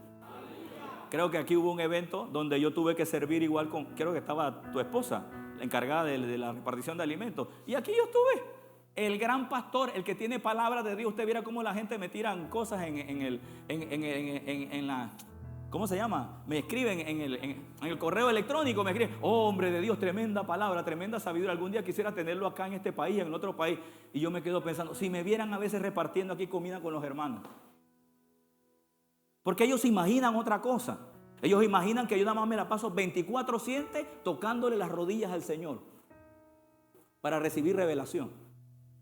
Creo que aquí hubo un evento donde yo tuve que servir igual con, creo que estaba tu esposa, la encargada de la repartición de alimentos. Y aquí yo estuve. El gran pastor, el que tiene palabra de Dios. Usted viera cómo la gente me tiran cosas en la, ¿cómo se llama? Me escriben en el correo electrónico, me escriben, oh, hombre de Dios, tremenda palabra, tremenda sabiduría. Algún día quisiera tenerlo acá en este país, en otro país. Y yo me quedo pensando, si me vieran a veces repartiendo aquí comida con los hermanos. Porque ellos imaginan otra cosa. Ellos imaginan que yo nada más me la paso 24/7 tocándole las rodillas al Señor para recibir revelación.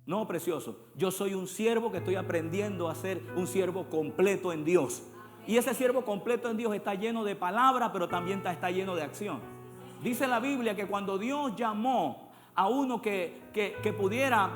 No, precioso. Yo soy un siervo que estoy aprendiendo a ser un siervo completo en Dios. Y ese siervo completo en Dios está lleno de palabra, pero también está lleno de acción. Dice la Biblia que cuando Dios llamó a uno que pudiera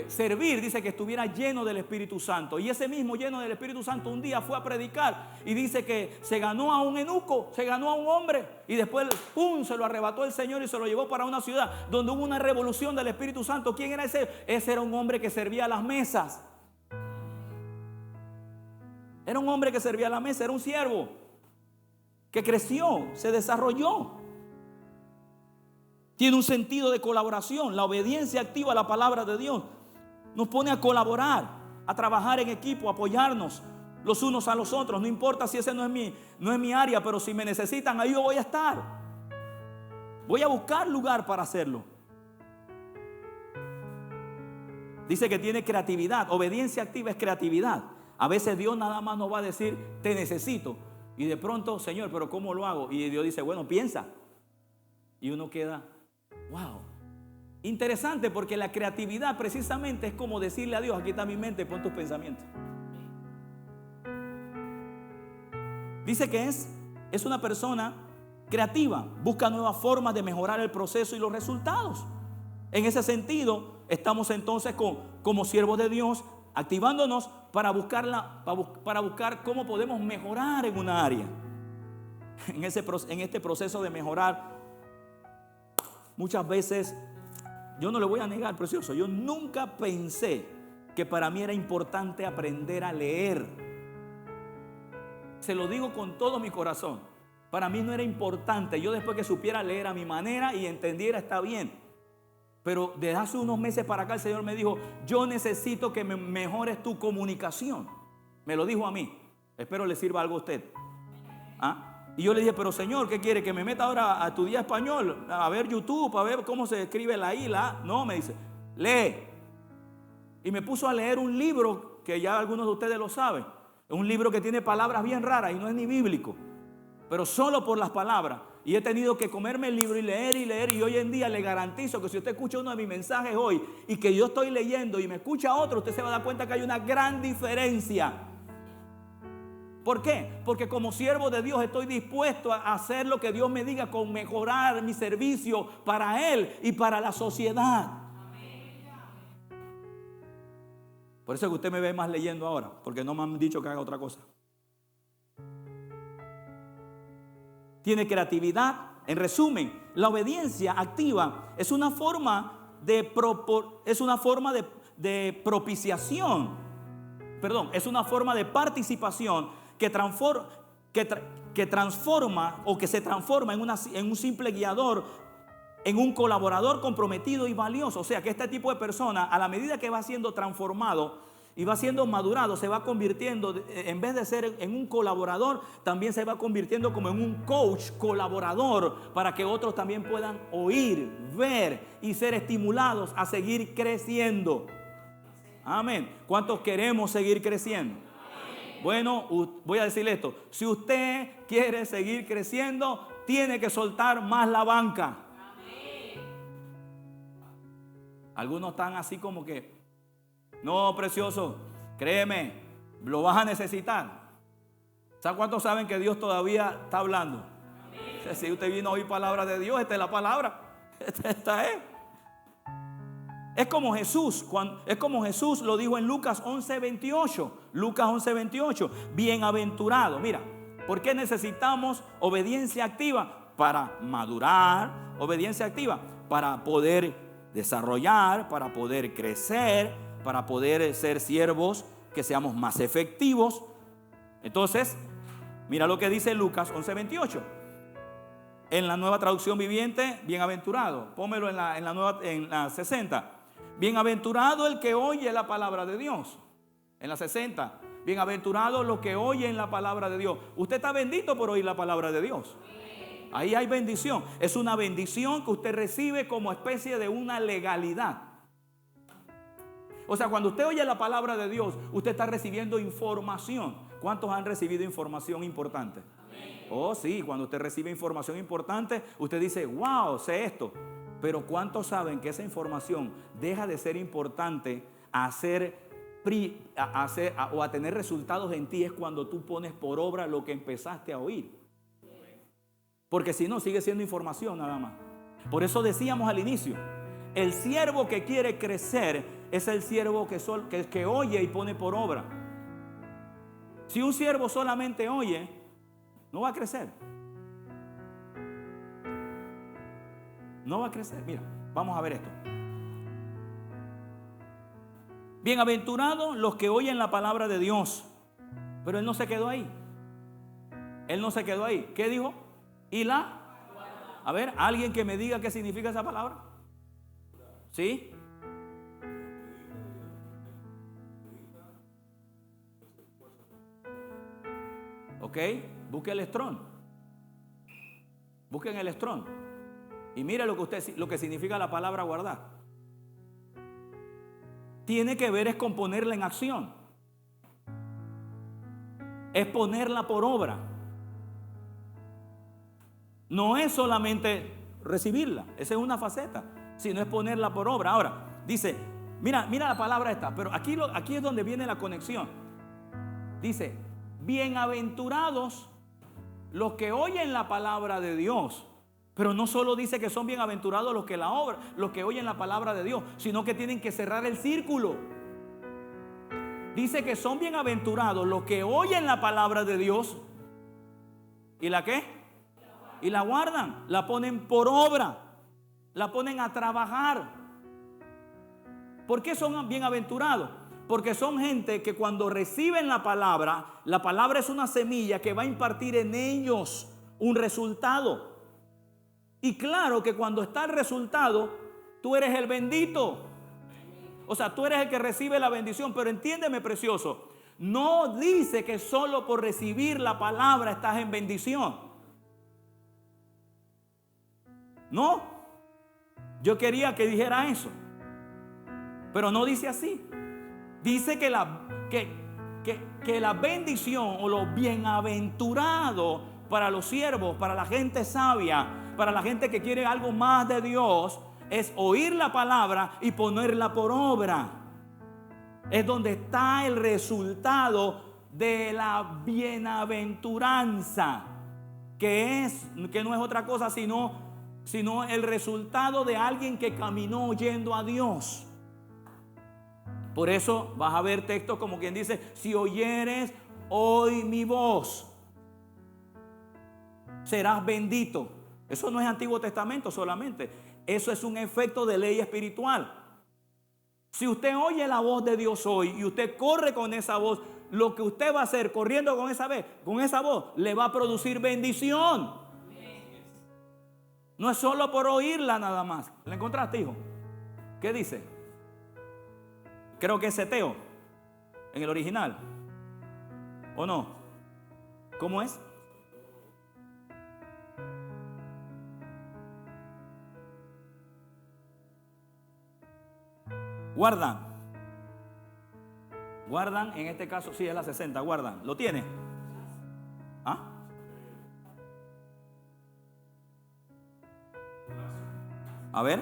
servir, dice que estuviera lleno del Espíritu Santo. Y ese mismo lleno del Espíritu Santo un día fue a predicar y dice que se ganó a un eunuco, se ganó a un hombre, y después ¡pum!, se lo arrebató el Señor y se lo llevó para una ciudad donde hubo una revolución del Espíritu Santo. ¿Quién era ese? Ese era un hombre que servía a las mesas. Era un hombre que servía a la mesa, era un siervo que creció, se desarrolló. Tiene un sentido de colaboración. La obediencia activa a la palabra de Dios nos pone a colaborar, a trabajar en equipo, a apoyarnos los unos a los otros. No importa si ese no es mi área, pero si me necesitan, ahí yo voy a estar. Voy a buscar lugar para hacerlo. Dice que tiene creatividad. Obediencia activa es creatividad. A veces Dios nada más nos va a decir, te necesito. Y de pronto, Señor, pero ¿cómo lo hago? Y Dios dice, bueno, piensa. Y uno queda, wow. Interesante, porque la creatividad precisamente es como decirle a Dios, aquí está mi mente, pon tus pensamientos. Dice que es una persona creativa, busca nuevas formas de mejorar el proceso y los resultados. En ese sentido, estamos entonces como siervos de Dios, activándonos para buscar cómo podemos mejorar en una área. En este proceso de mejorar, muchas veces, yo no le voy a negar, precioso, yo nunca pensé que para mí era importante aprender a leer. Se lo digo con todo mi corazón. Para mí no era importante. Yo después que supiera leer a mi manera y entendiera, está bien. Pero desde hace unos meses para acá el Señor me dijo, yo necesito que me mejores tu comunicación. Me lo dijo a mí. Espero le sirva algo a usted. ¿Ah? Y yo le dije, pero Señor, ¿qué quiere? ¿Que me meta ahora a estudiar español? A ver YouTube, a ver cómo se escribe la I, la A. No, me dice, lee. Y me puso a leer un libro que ya algunos de ustedes lo saben. Es un libro que tiene palabras bien raras y no es ni bíblico, pero solo por las palabras. Y he tenido que comerme el libro y leer. Y hoy en día le garantizo que si usted escucha uno de mis mensajes hoy y que yo estoy leyendo y me escucha otro, usted se va a dar cuenta que hay una gran diferencia. ¿Por qué? Porque como siervo de Dios estoy dispuesto a hacer lo que Dios me diga con mejorar mi servicio para Él y para la sociedad. Por eso es que usted me ve más leyendo ahora, porque no me han dicho que haga otra cosa. Tiene creatividad. En resumen, la obediencia activa es una forma de propiciación. Perdón, es una forma de participación que transforma o que se transforma en un simple guiador, en un colaborador comprometido y valioso. O sea que este tipo de persona, a la medida que va siendo transformado y va siendo madurado, se va convirtiendo, en vez de ser en un colaborador, también se va convirtiendo como en un coach colaborador, para que otros también puedan oír, ver y ser estimulados a seguir creciendo. Amén. ¿Cuántos queremos seguir creciendo? Bueno, voy a decirle esto: si usted quiere seguir creciendo, tiene que soltar más la banca. Algunos están así como que, no, precioso, créeme, lo vas a necesitar. ¿Saben cuántos saben que Dios todavía está hablando? Si usted vino a oír palabra de Dios, esta es la palabra. Esta es. Es como Jesús lo dijo en Lucas 11:28. Lucas 11:28. Bienaventurado. Mira, ¿por qué necesitamos obediencia activa? Para madurar. Obediencia activa para poder desarrollar, para poder crecer, para poder ser siervos que seamos más efectivos. Entonces, mira lo que dice Lucas 11:28. En la Nueva Traducción Viviente, bienaventurado. Pónmelo en la 60. Bienaventurado el que oye la palabra de Dios. En la 60. Bienaventurado los que oyen la palabra de Dios. Usted está bendito por oír la palabra de Dios. Ahí hay bendición. Es una bendición que usted recibe como especie de una legalidad. O sea, cuando usted oye la palabra de Dios, usted está recibiendo información. ¿Cuántos han recibido información importante? Oh, sí, cuando usted recibe información importante, usted dice, wow, sé esto. Pero ¿cuántos saben que esa información deja de ser importante a tener resultados en ti? Es cuando tú pones por obra lo que empezaste a oír. Porque si no, sigue siendo información nada más. Por eso decíamos al inicio, el siervo que quiere crecer es el siervo que oye y pone por obra. Si un siervo solamente oye, no va a crecer. No va a crecer. Mira, vamos a ver esto. Bienaventurados los que oyen la palabra de Dios. Pero él no se quedó ahí. Él no se quedó ahí. ¿Qué dijo? A ver, alguien que me diga qué significa esa palabra. ¿Sí? Ok, busque el Strong. Busquen el Strong. Y mire lo que significa la palabra guardar. Tiene que ver es con ponerla en acción. Es ponerla por obra. No es solamente recibirla, esa es una faceta, sino es ponerla por obra. Ahora, dice, mira la palabra esta, pero aquí es donde viene la conexión. Dice, bienaventurados los que oyen la palabra de Dios. Pero no solo dice que son bienaventurados los que oyen la palabra de Dios, sino que tienen que cerrar el círculo. Dice que son bienaventurados los que oyen la palabra de Dios. ¿Y la qué? Y la guardan, la ponen por obra, la ponen a trabajar. ¿Por qué son bienaventurados? Porque son gente que cuando reciben la palabra es una semilla que va a impartir en ellos un resultado. Y claro que cuando está el resultado, tú eres el bendito. O sea, tú eres el que recibe la bendición. Pero entiéndeme, precioso, no dice que solo por recibir la palabra estás en bendición. No, yo quería que dijera eso, pero no dice así. Dice que que la bendición o lo bienaventurado para los siervos, para la gente sabia, para la gente que quiere algo más de Dios, es oír la palabra y ponerla por obra. Es donde está el resultado de la bienaventuranza, que no es otra cosa sino el resultado de alguien que caminó oyendo a Dios. Por eso vas a ver textos como quien dice: si oyeres hoy mi voz, serás bendito. Eso no es Antiguo Testamento solamente, eso es un efecto de ley espiritual. Si usted oye la voz de Dios hoy y usted corre con esa voz, lo que usted va a hacer corriendo con esa voz le va a producir bendición. No es solo por oírla nada más. ¿La encontraste, hijo? ¿Qué dice? Creo que es seteo en el original, ¿o no? ¿Cómo es? Guardan, en este caso sí es la 60, guardan. ¿Lo tiene? ¿Ah? A ver.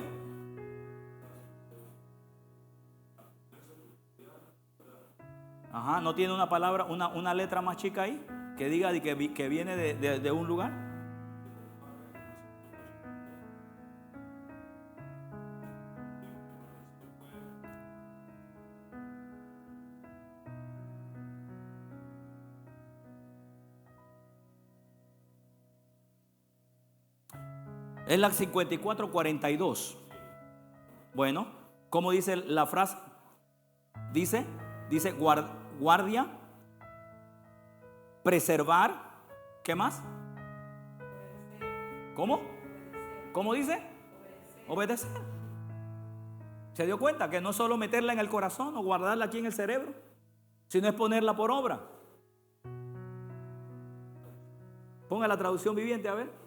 Ajá, ¿no tiene una palabra, una letra más chica ahí? Que diga que viene de un lugar. Es la 5442. Bueno, ¿cómo dice la frase? Dice guardia, preservar, ¿qué más? ¿Cómo? ¿Cómo dice? Obedecer. ¿Se dio cuenta que no es solo meterla en el corazón o guardarla aquí en el cerebro, sino es ponerla por obra? Ponga la traducción viviente a ver.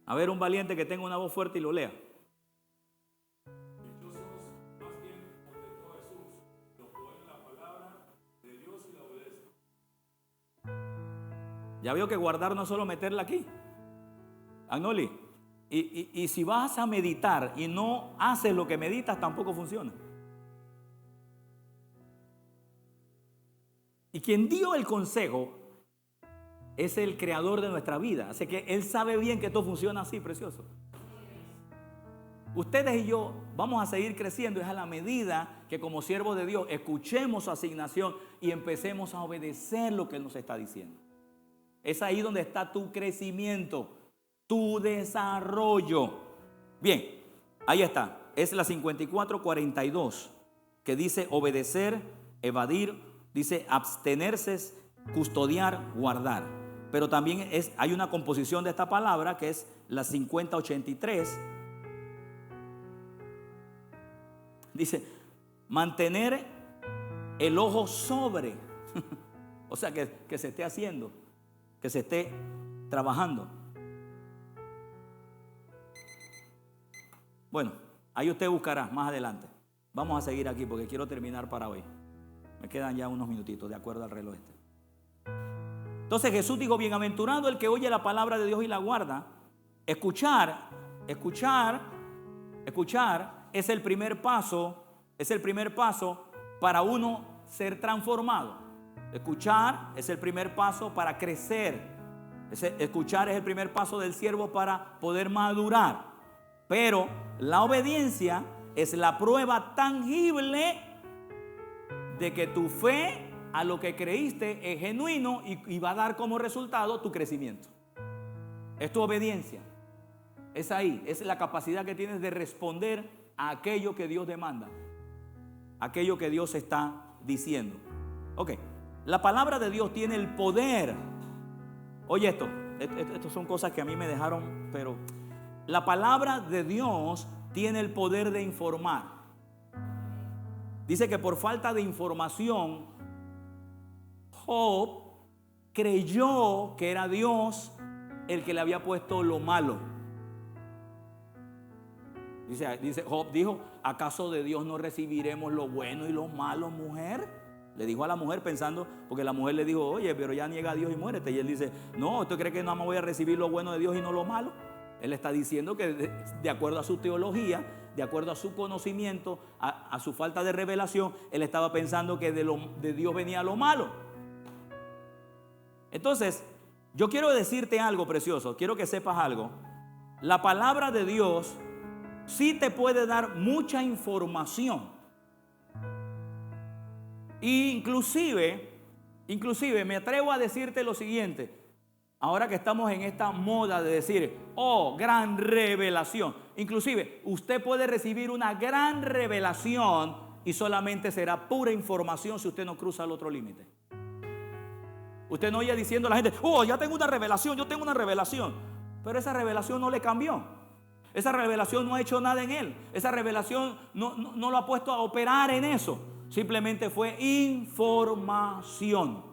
A ver, un valiente que tenga una voz fuerte y lo lea. Dichosos más bien contestó Jesús, los que oyen la palabra de Dios y la obedecen. Ya veo que guardar no es solo meterla aquí. Agnoli, y si vas a meditar y no haces lo que meditas, tampoco funciona. Y quien dio el consejo es el creador de nuestra vida. Así que Él sabe bien que esto funciona así, precioso. Ustedes y yo vamos a seguir creciendo es a la medida que como siervos de Dios escuchemos su asignación y empecemos a obedecer lo que Él nos está diciendo. Es ahí donde está tu crecimiento, tu desarrollo. Bien, ahí está. Es la 5442 que dice obedecer, evadir, dice abstenerse, custodiar, guardar. Pero también hay una composición de esta palabra que es la 5083. Dice mantener el ojo sobre. O sea, que se esté haciendo, que se esté trabajando. Bueno, ahí usted buscará más adelante. Vamos a seguir aquí porque quiero terminar para hoy. Me quedan ya unos minutitos de acuerdo al reloj este. Entonces Jesús dijo: bienaventurado el que oye la palabra de Dios y la guarda. Escuchar es el primer paso, para uno ser transformado. Escuchar es el primer paso para crecer. Escuchar es el primer paso del siervo para poder madurar. Pero la obediencia es la prueba tangible de que tu fe a lo que creíste es genuino y va a dar como resultado tu crecimiento. Es tu obediencia. Es ahí, es la capacidad que tienes de responder a aquello que Dios demanda, aquello que Dios está diciendo. Ok, la palabra de Dios tiene el poder. Oye esto son cosas que a mí me dejaron, pero la palabra de Dios tiene el poder de informar. Dice que por falta de información, Job creyó que era Dios el que le había puesto lo malo. Dice Job dijo, ¿acaso de Dios no recibiremos lo bueno y lo malo, mujer? Le dijo a la mujer pensando, porque la mujer le dijo, oye, pero ya niega a Dios y muérete. Y él dice, no, ¿usted cree que no me voy a recibir lo bueno de Dios y no lo malo? Él está diciendo que de acuerdo a su teología, de acuerdo a su conocimiento, a su falta de revelación, él estaba pensando que de Dios venía lo malo. Entonces, yo quiero decirte algo precioso, quiero que sepas algo. La palabra de Dios sí te puede dar mucha información. Inclusive me atrevo a decirte lo siguiente. Ahora que estamos en esta moda de decir, oh, gran revelación. Inclusive usted puede recibir una gran revelación y solamente será pura información si usted no cruza el otro límite. Usted no oye diciendo a la gente, oh, ya tengo una revelación, yo tengo una revelación. Pero esa revelación no le cambió. Esa revelación no ha hecho nada en él. Esa revelación no lo ha puesto a operar en eso. Simplemente fue información.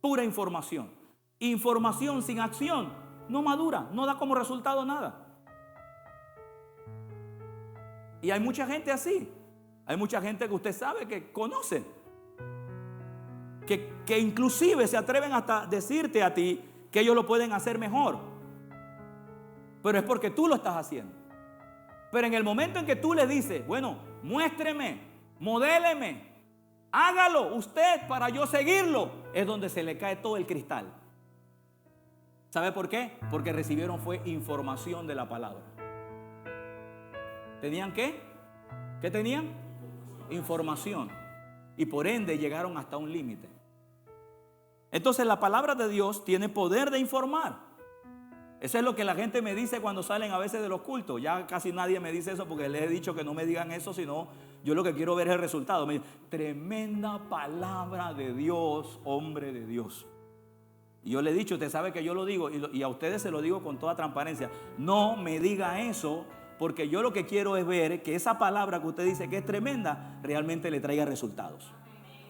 Pura información. Información sin acción no madura, no da como resultado nada. Y hay mucha gente así. Hay mucha gente que usted sabe que conoce. Que inclusive se atreven hasta decirte a ti que ellos lo pueden hacer mejor. Pero es porque tú lo estás haciendo. Pero en el momento en que tú le dices, bueno, muéstreme, modéleme, hágalo usted para yo seguirlo, es donde se le cae todo el cristal. ¿Sabe por qué? Porque recibieron fue información de la palabra. ¿Tenían qué? ¿Qué tenían? Información. Y por ende llegaron hasta un límite. Entonces la palabra de Dios tiene poder de informar. Eso es lo que la gente me dice cuando salen a veces de los cultos. Ya casi nadie me dice eso porque les he dicho que no me digan eso, sino yo lo que quiero ver es el resultado. Me dicen, tremenda palabra de Dios, hombre de Dios. Y yo le he dicho, usted sabe que yo lo digo y a ustedes se lo digo con toda transparencia. No me diga eso porque yo lo que quiero es ver que esa palabra que usted dice que es tremenda realmente le traiga resultados.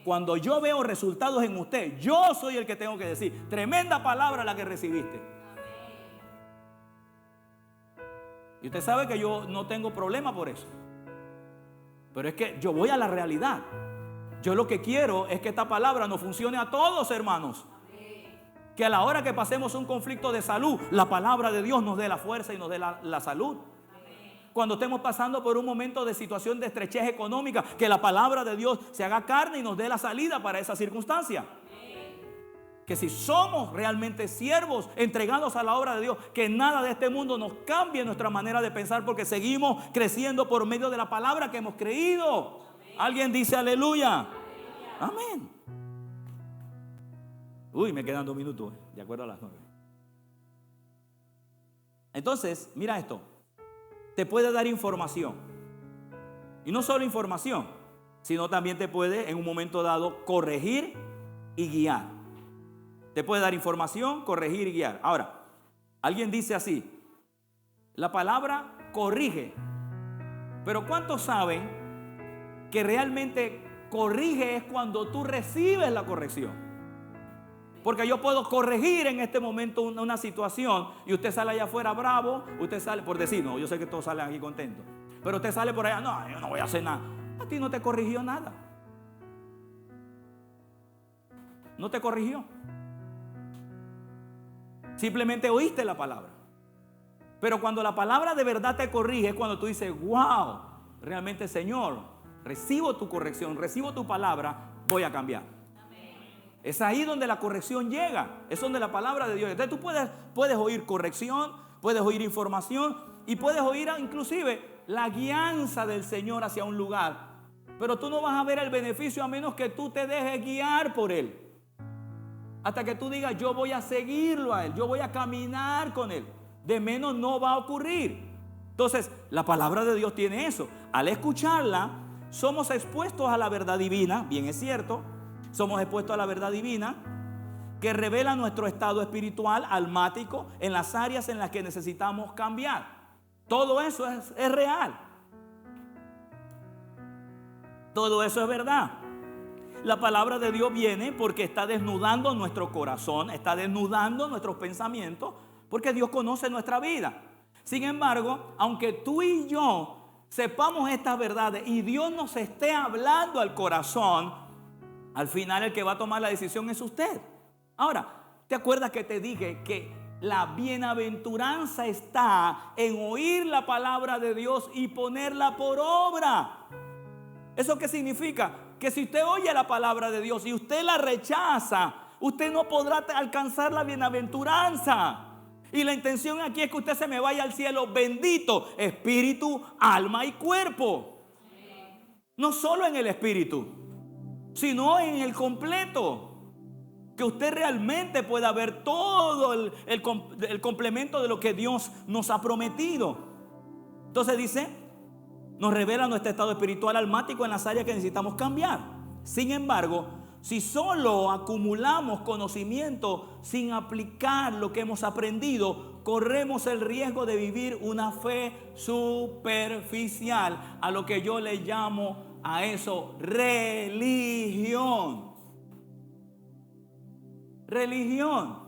Cuando yo veo resultados en usted, yo soy el que tengo que decir, tremenda palabra la que recibiste. Y usted sabe que yo no tengo problema por eso. Pero es que yo voy a la realidad. Yo lo que quiero es que esta palabra nos funcione a todos, hermanos. Que a la hora que pasemos un conflicto de salud, la palabra de Dios nos dé la fuerza y nos dé la salud. Cuando estemos pasando por un momento de situación de estrechez económica, que la palabra de Dios se haga carne y nos dé la salida para esa circunstancia. Que si somos realmente siervos entregados a la obra de Dios, que nada de este mundo nos cambie nuestra manera de pensar, porque seguimos creciendo por medio de la palabra que hemos creído. ¿Alguien dice aleluya? Amén. Uy, me quedan 2 minutos, de acuerdo a las 9. Entonces, mira esto. Te puede dar información. Y no solo información, sino también te puede en un momento dado corregir y guiar. Te puede dar información, corregir y guiar. Ahora, alguien dice así, la palabra corrige. Pero ¿cuántos saben que realmente corrige es cuando tú recibes la corrección? Porque yo puedo corregir en este momento una situación y usted sale allá afuera bravo, usted sale, por decir, no, yo sé que todos salen aquí contentos, pero usted sale por allá, no, yo no voy a hacer nada. A ti no te corrigió nada. No te corrigió. Simplemente oíste la palabra. Pero cuando la palabra de verdad te corrige es cuando tú dices, wow, realmente Señor, recibo tu corrección, recibo tu palabra, voy a cambiar. Es ahí donde la corrección llega. Es donde la palabra de Dios. Entonces tú puedes oír corrección, puedes oír información y puedes oír inclusive la guianza del Señor hacia un lugar. Pero tú no vas a ver el beneficio a menos que tú te dejes guiar por Él. Hasta que tú digas, yo voy a seguirlo a Él, yo voy a caminar con Él. De menos no va a ocurrir. Entonces, la palabra de Dios tiene eso. Al escucharla, somos expuestos a la verdad divina, bien es cierto. Somos expuestos a la verdad divina que revela nuestro estado espiritual, almático, en las áreas en las que necesitamos cambiar. Todo eso es real. Todo eso es verdad. La palabra de Dios viene porque está desnudando nuestro corazón, está desnudando nuestros pensamientos, porque Dios conoce nuestra vida. Sin embargo, aunque tú y yo sepamos estas verdades y Dios nos esté hablando al corazón, al final el que va a tomar la decisión es usted. Ahora, ¿te acuerdas que te dije que la bienaventuranza está en oír la palabra de Dios y ponerla por obra? ¿Eso qué significa? Que si usted oye la palabra de Dios y usted la rechaza, usted no podrá alcanzar la bienaventuranza. Y la intención aquí es que usted se me vaya al cielo bendito, espíritu, alma y cuerpo. No solo en el espíritu, sino en el completo. Que usted realmente pueda ver todo el complemento de lo que Dios nos ha prometido. Entonces dice, nos revela nuestro estado espiritual almático en las áreas que necesitamos cambiar. Sin embargo, si solo acumulamos conocimiento sin aplicar lo que hemos aprendido, corremos el riesgo de vivir una fe superficial, a lo que yo le llamo a eso religión. Religión.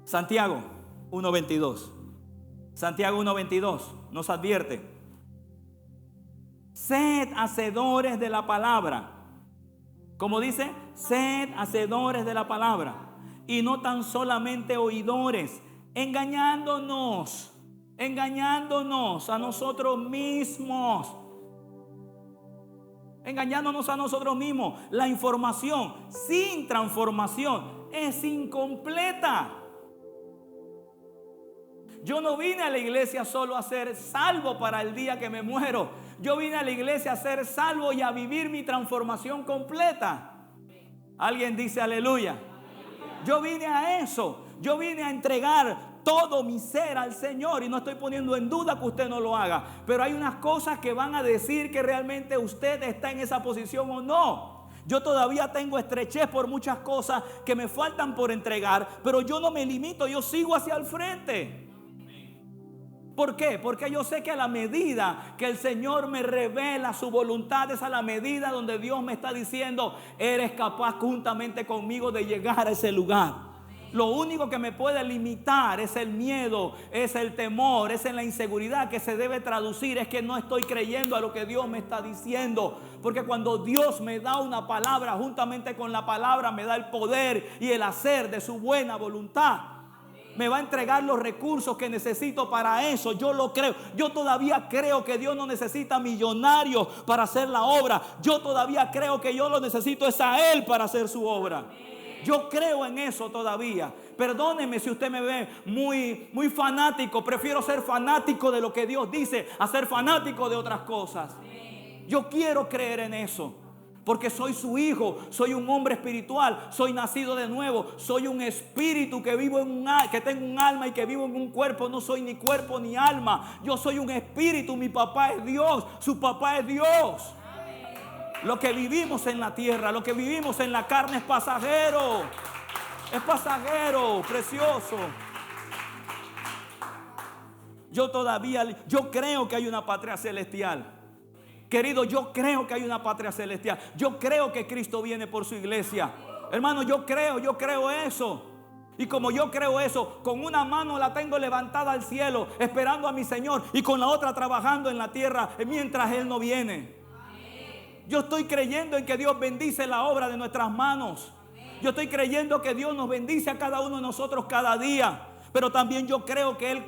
Santiago 1:22. Santiago 1:22 nos advierte: sed hacedores de la palabra. Como dice, sed hacedores de la palabra y no tan solamente oidores, engañándonos a nosotros mismos. Engañándonos a nosotros mismos. La información sin transformación es incompleta. Yo no vine a la iglesia solo a ser salvo para el día que me muero. Yo vine a la iglesia a ser salvo y a vivir mi transformación completa. Alguien dice aleluya. Yo vine a eso. Yo vine a entregar todo mi ser al Señor, y no estoy poniendo en duda que usted no lo haga, pero hay unas cosas que van a decir que realmente usted está en esa posición o no. Yo todavía tengo estrechez por muchas cosas que me faltan por entregar, pero yo no me limito, yo sigo hacia el frente. ¿Por qué? Porque yo sé que a la medida que el Señor me revela su voluntad, es a la medida donde Dios me está diciendo, eres capaz juntamente conmigo de llegar a ese lugar. Lo único que me puede limitar es el miedo, es el temor, es en la inseguridad que se debe traducir. Es que no estoy creyendo a lo que Dios me está diciendo. Porque cuando Dios me da una palabra, juntamente con la palabra me da el poder y el hacer de su buena voluntad. Me va a entregar los recursos que necesito para eso. Yo lo creo. Yo todavía creo que Dios no necesita millonarios para hacer la obra. Yo todavía creo que yo lo necesito es a Él para hacer su obra. Yo creo en eso todavía. Perdóneme si usted me ve muy fanático. Prefiero ser fanático de lo que Dios dice a ser fanático de otras cosas. Yo quiero creer en eso, porque soy su hijo, soy un hombre espiritual, soy nacido de nuevo, soy un espíritu que vivo que tengo un alma y que vivo en un cuerpo. No soy ni cuerpo ni alma. Yo soy un espíritu. Mi papá es Dios, su papá es Dios. Lo que vivimos en la tierra, lo que vivimos en la carne es pasajero. Es pasajero, precioso. Yo creo que hay una patria celestial. Querido, yo creo que hay una patria celestial. Yo creo que Cristo viene por su iglesia. Hermano, yo creo eso. Y como yo creo eso, con una mano la tengo levantada al cielo, esperando a mi Señor, y con la otra trabajando en la tierra mientras Él no viene. Yo estoy creyendo en que Dios bendice la obra de nuestras manos. Yo estoy creyendo que Dios nos bendice a cada uno de nosotros cada día. Pero también yo creo que Él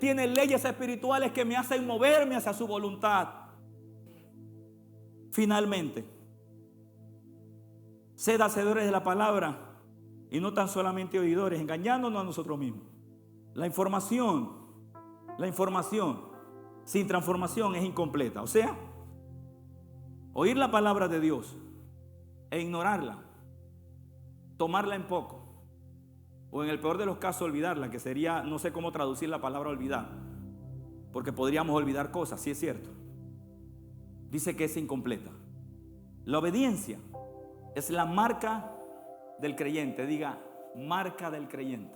tiene leyes espirituales que me hacen moverme hacia su voluntad. Finalmente, sed hacedores de la palabra y no tan solamente oidores, engañándonos a nosotros mismos. La información sin transformación es incompleta. O sea, oír la palabra de Dios e ignorarla, tomarla en poco, o en el peor de los casos olvidarla, que sería, no sé cómo traducir la palabra olvidar, porque podríamos olvidar cosas, sí es cierto. Dice que es incompleta. La obediencia es la marca del creyente. Diga, marca del creyente.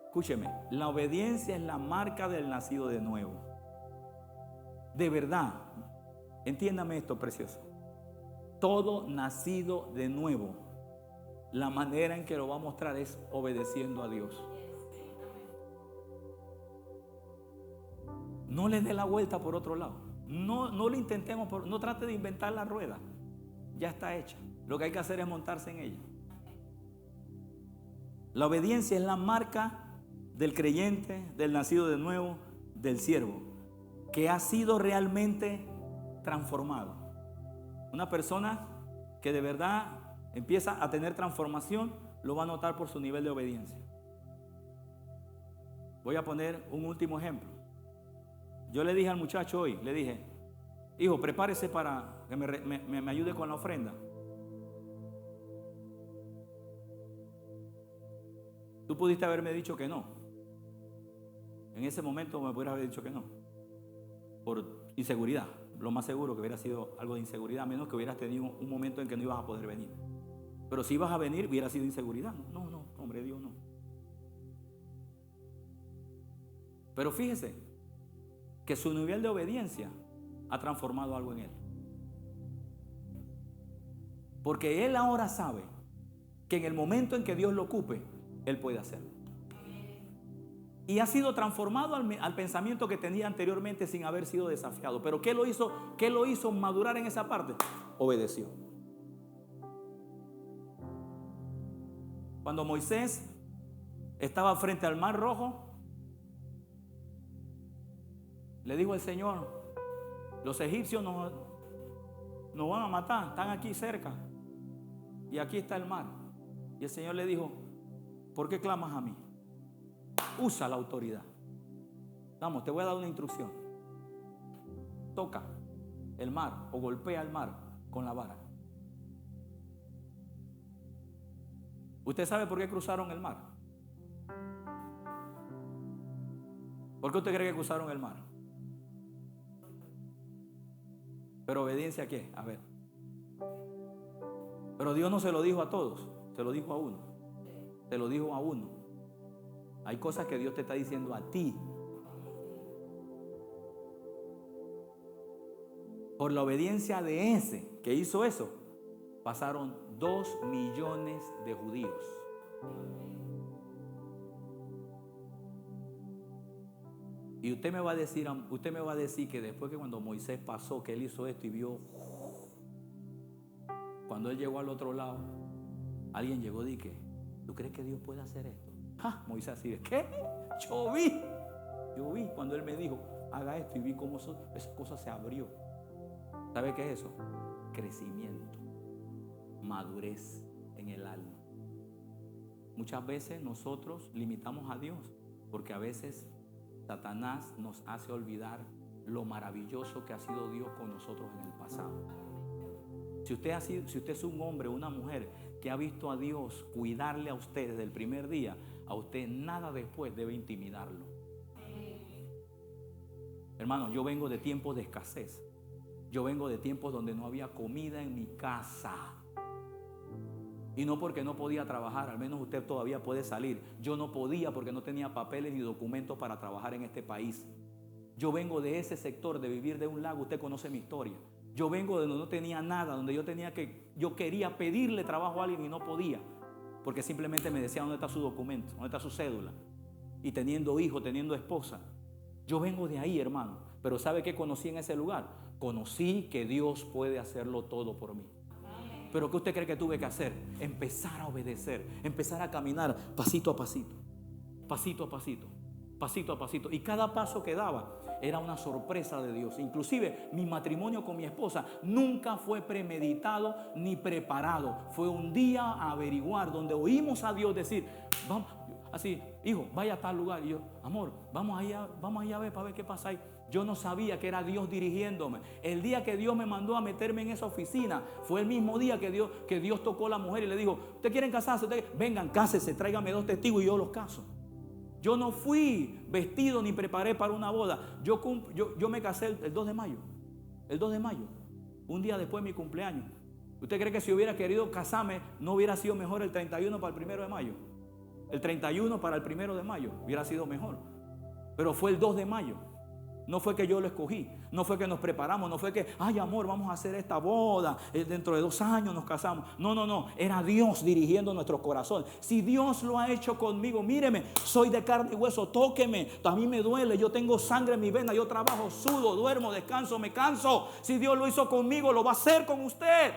Escúcheme, la obediencia es la marca del nacido de nuevo. De verdad, entiéndame esto, precioso. Todo nacido de nuevo, la manera en que lo va a mostrar es obedeciendo a Dios. No le dé la vuelta por otro lado. No lo intentemos, no trate de inventar la rueda. Ya está hecha. Lo que hay que hacer es montarse en ella. La obediencia es la marca del creyente, del nacido de nuevo, del siervo, que ha sido realmente transformado. Una persona que de verdad empieza a tener transformación, lo va a notar por su nivel de obediencia. Voy a poner un último ejemplo. Yo le dije al muchacho hoy, le dije, hijo, prepárese para que me ayude con la ofrenda. Tú pudiste haberme dicho que no. En ese momento me pudieras haber dicho que no. Por inseguridad. Lo más seguro que hubiera sido algo de inseguridad, a menos que hubieras tenido un momento en que no ibas a poder venir. Pero si ibas a venir, hubiera sido inseguridad. No, hombre, Dios no. Pero fíjese que su nivel de obediencia ha transformado algo en él. Porque él ahora sabe que en el momento en que Dios lo ocupe, él puede hacerlo. Y ha sido transformado al pensamiento que tenía anteriormente sin haber sido desafiado. Pero ¿qué lo hizo madurar en esa parte? Obedeció. Cuando Moisés estaba frente al Mar Rojo, le dijo el Señor, los egipcios nos van a matar, están aquí cerca y aquí está el mar. Y el Señor le dijo, ¿por qué clamas a mí? Usa la autoridad. Vamos, te voy a dar una instrucción. Toca el mar o golpea el mar con la vara. ¿Usted sabe por qué cruzaron el mar? ¿Por qué usted cree que cruzaron el mar? ¿Pero obediencia a qué? A ver. Pero Dios no se lo dijo a todos, se lo dijo a uno. Se lo dijo a uno. Hay cosas que Dios te está diciendo a ti. Por la obediencia de ese que hizo eso, pasaron 2 millones de judíos. Y usted me va a decir que después que cuando Moisés pasó, que él hizo esto y vio, cuando él llegó al otro lado, alguien llegó y dije, ¿tú crees que Dios puede hacer esto? Moisés así de, ¿qué? Yo vi cuando él me dijo, haga esto, y vi cómo esa cosa se abrió. ¿Sabe qué es eso? Crecimiento, madurez en el alma. Muchas veces nosotros limitamos a Dios porque a veces Satanás nos hace olvidar lo maravilloso que ha sido Dios con nosotros en el pasado. Si usted es un hombre o una mujer que ha visto a Dios cuidarle a usted desde el primer día, a usted nada después debe intimidarlo. Hermano, yo vengo de tiempos de escasez. Yo vengo de tiempos donde no había comida en mi casa. Y no porque no podía trabajar, al menos usted todavía puede salir. Yo no podía porque no tenía papeles ni documentos para trabajar en este país. Yo vengo de ese sector de vivir de un lago, usted conoce mi historia. Yo vengo de donde no tenía nada, donde yo quería pedirle trabajo a alguien y no podía. Porque simplemente me decía, ¿dónde está su documento? ¿Dónde está su cédula? Y teniendo hijo, teniendo esposa. Yo vengo de ahí, hermano. Pero ¿sabe qué conocí en ese lugar? Conocí que Dios puede hacerlo todo por mí. Pero ¿qué usted cree que tuve que hacer? Empezar a obedecer, empezar a caminar pasito a pasito, pasito a pasito, pasito a pasito. Y cada paso que daba era una sorpresa de Dios. Inclusive mi matrimonio con mi esposa nunca fue premeditado ni preparado. Fue un día a averiguar, donde oímos a Dios decir, vamos, así, hijo, vaya a tal lugar. Y yo, amor, vamos allá a ver para ver qué pasa ahí. Yo no sabía que era Dios dirigiéndome. El día que Dios me mandó a meterme en esa oficina fue el mismo día que Dios tocó a la mujer y le dijo, ¿ustedes quieren casarse? Vengan, cásense, tráiganme 2 testigos y yo los caso. Yo no fui vestido ni preparé para una boda. Yo me casé el 2 de mayo. El 2 de mayo, un día después de mi cumpleaños. ¿Usted cree que si hubiera querido casarme no hubiera sido mejor el 31 para el 1 de mayo? El 31 para el 1 de mayo hubiera sido mejor. Pero fue el 2 de mayo. No fue que yo lo escogí, no fue que nos preparamos, no fue que, ay amor, vamos a hacer esta boda, dentro de 2 años nos casamos. No, era Dios dirigiendo nuestro corazón. Si Dios lo ha hecho conmigo, míreme, soy de carne y hueso, tóqueme, a mí me duele, yo tengo sangre en mi vena, yo trabajo, sudo, duermo, descanso, me canso. Si Dios lo hizo conmigo, lo va a hacer con usted.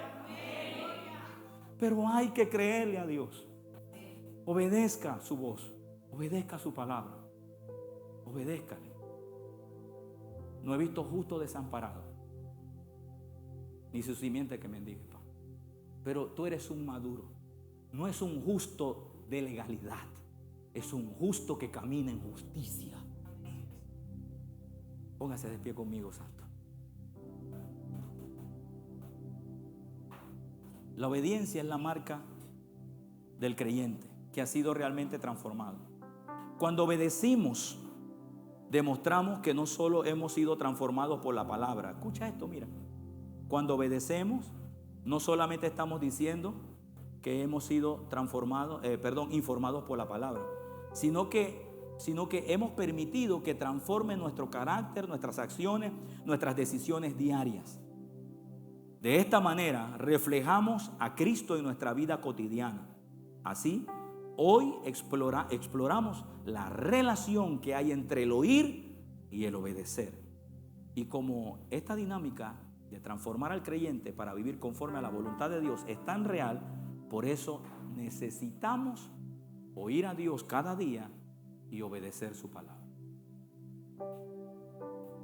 Pero hay que creerle a Dios. Obedezca su voz, obedezca su palabra, obedézcale. No he visto justo desamparado, ni su simiente que mendigue pan. Pero tú eres un maduro. No es un justo de legalidad, es un justo que camina en justicia. Póngase de pie conmigo, santo. La obediencia es la marca del creyente que ha sido realmente transformado. Cuando obedecimos, demostramos que no solo hemos sido transformados por la palabra. Escucha esto, mira. Cuando obedecemos, no solamente estamos diciendo que hemos sido informados por la palabra, sino que hemos permitido que transforme nuestro carácter, nuestras acciones, nuestras decisiones diarias. De esta manera reflejamos a Cristo en nuestra vida cotidiana. Así, hoy exploramos la relación que hay entre el oír y el obedecer. Y como esta dinámica de transformar al creyente para vivir conforme a la voluntad de Dios es tan real, por eso necesitamos oír a Dios cada día y obedecer su palabra.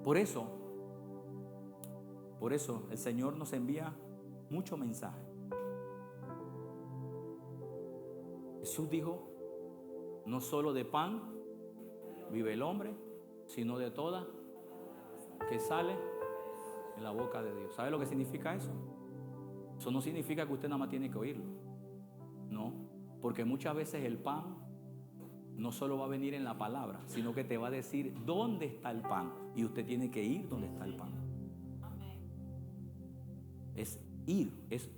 Por eso el Señor nos envía muchos mensajes. Jesús dijo, no solo de pan vive el hombre, sino de toda que sale en la boca de Dios. ¿Sabe lo que significa eso? Eso no significa que usted nada más tiene que oírlo. No, porque muchas veces el pan no solo va a venir en la palabra, sino que te va a decir dónde está el pan. Y usted tiene que ir donde está el pan. Es ir,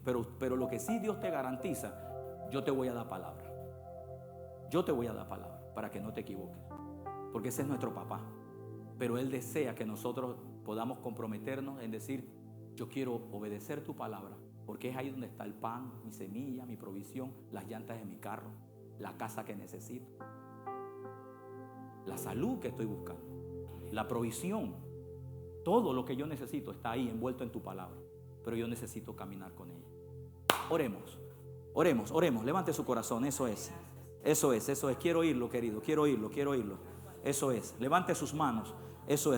pero lo que sí Dios te garantiza, yo te voy a dar palabra. Yo te voy a dar palabra para que no te equivoques, porque ese es nuestro papá. Pero Él desea que nosotros podamos comprometernos en decir, yo quiero obedecer tu palabra, porque es ahí donde está el pan, mi semilla, mi provisión, las llantas de mi carro, la casa que necesito, la salud que estoy buscando, la provisión. Todo lo que yo necesito está ahí envuelto en tu palabra, pero yo necesito caminar con ella. Oremos, levante su corazón, eso es. Quiero oírlo, querido, quiero oírlo. Eso es, levante sus manos, eso es.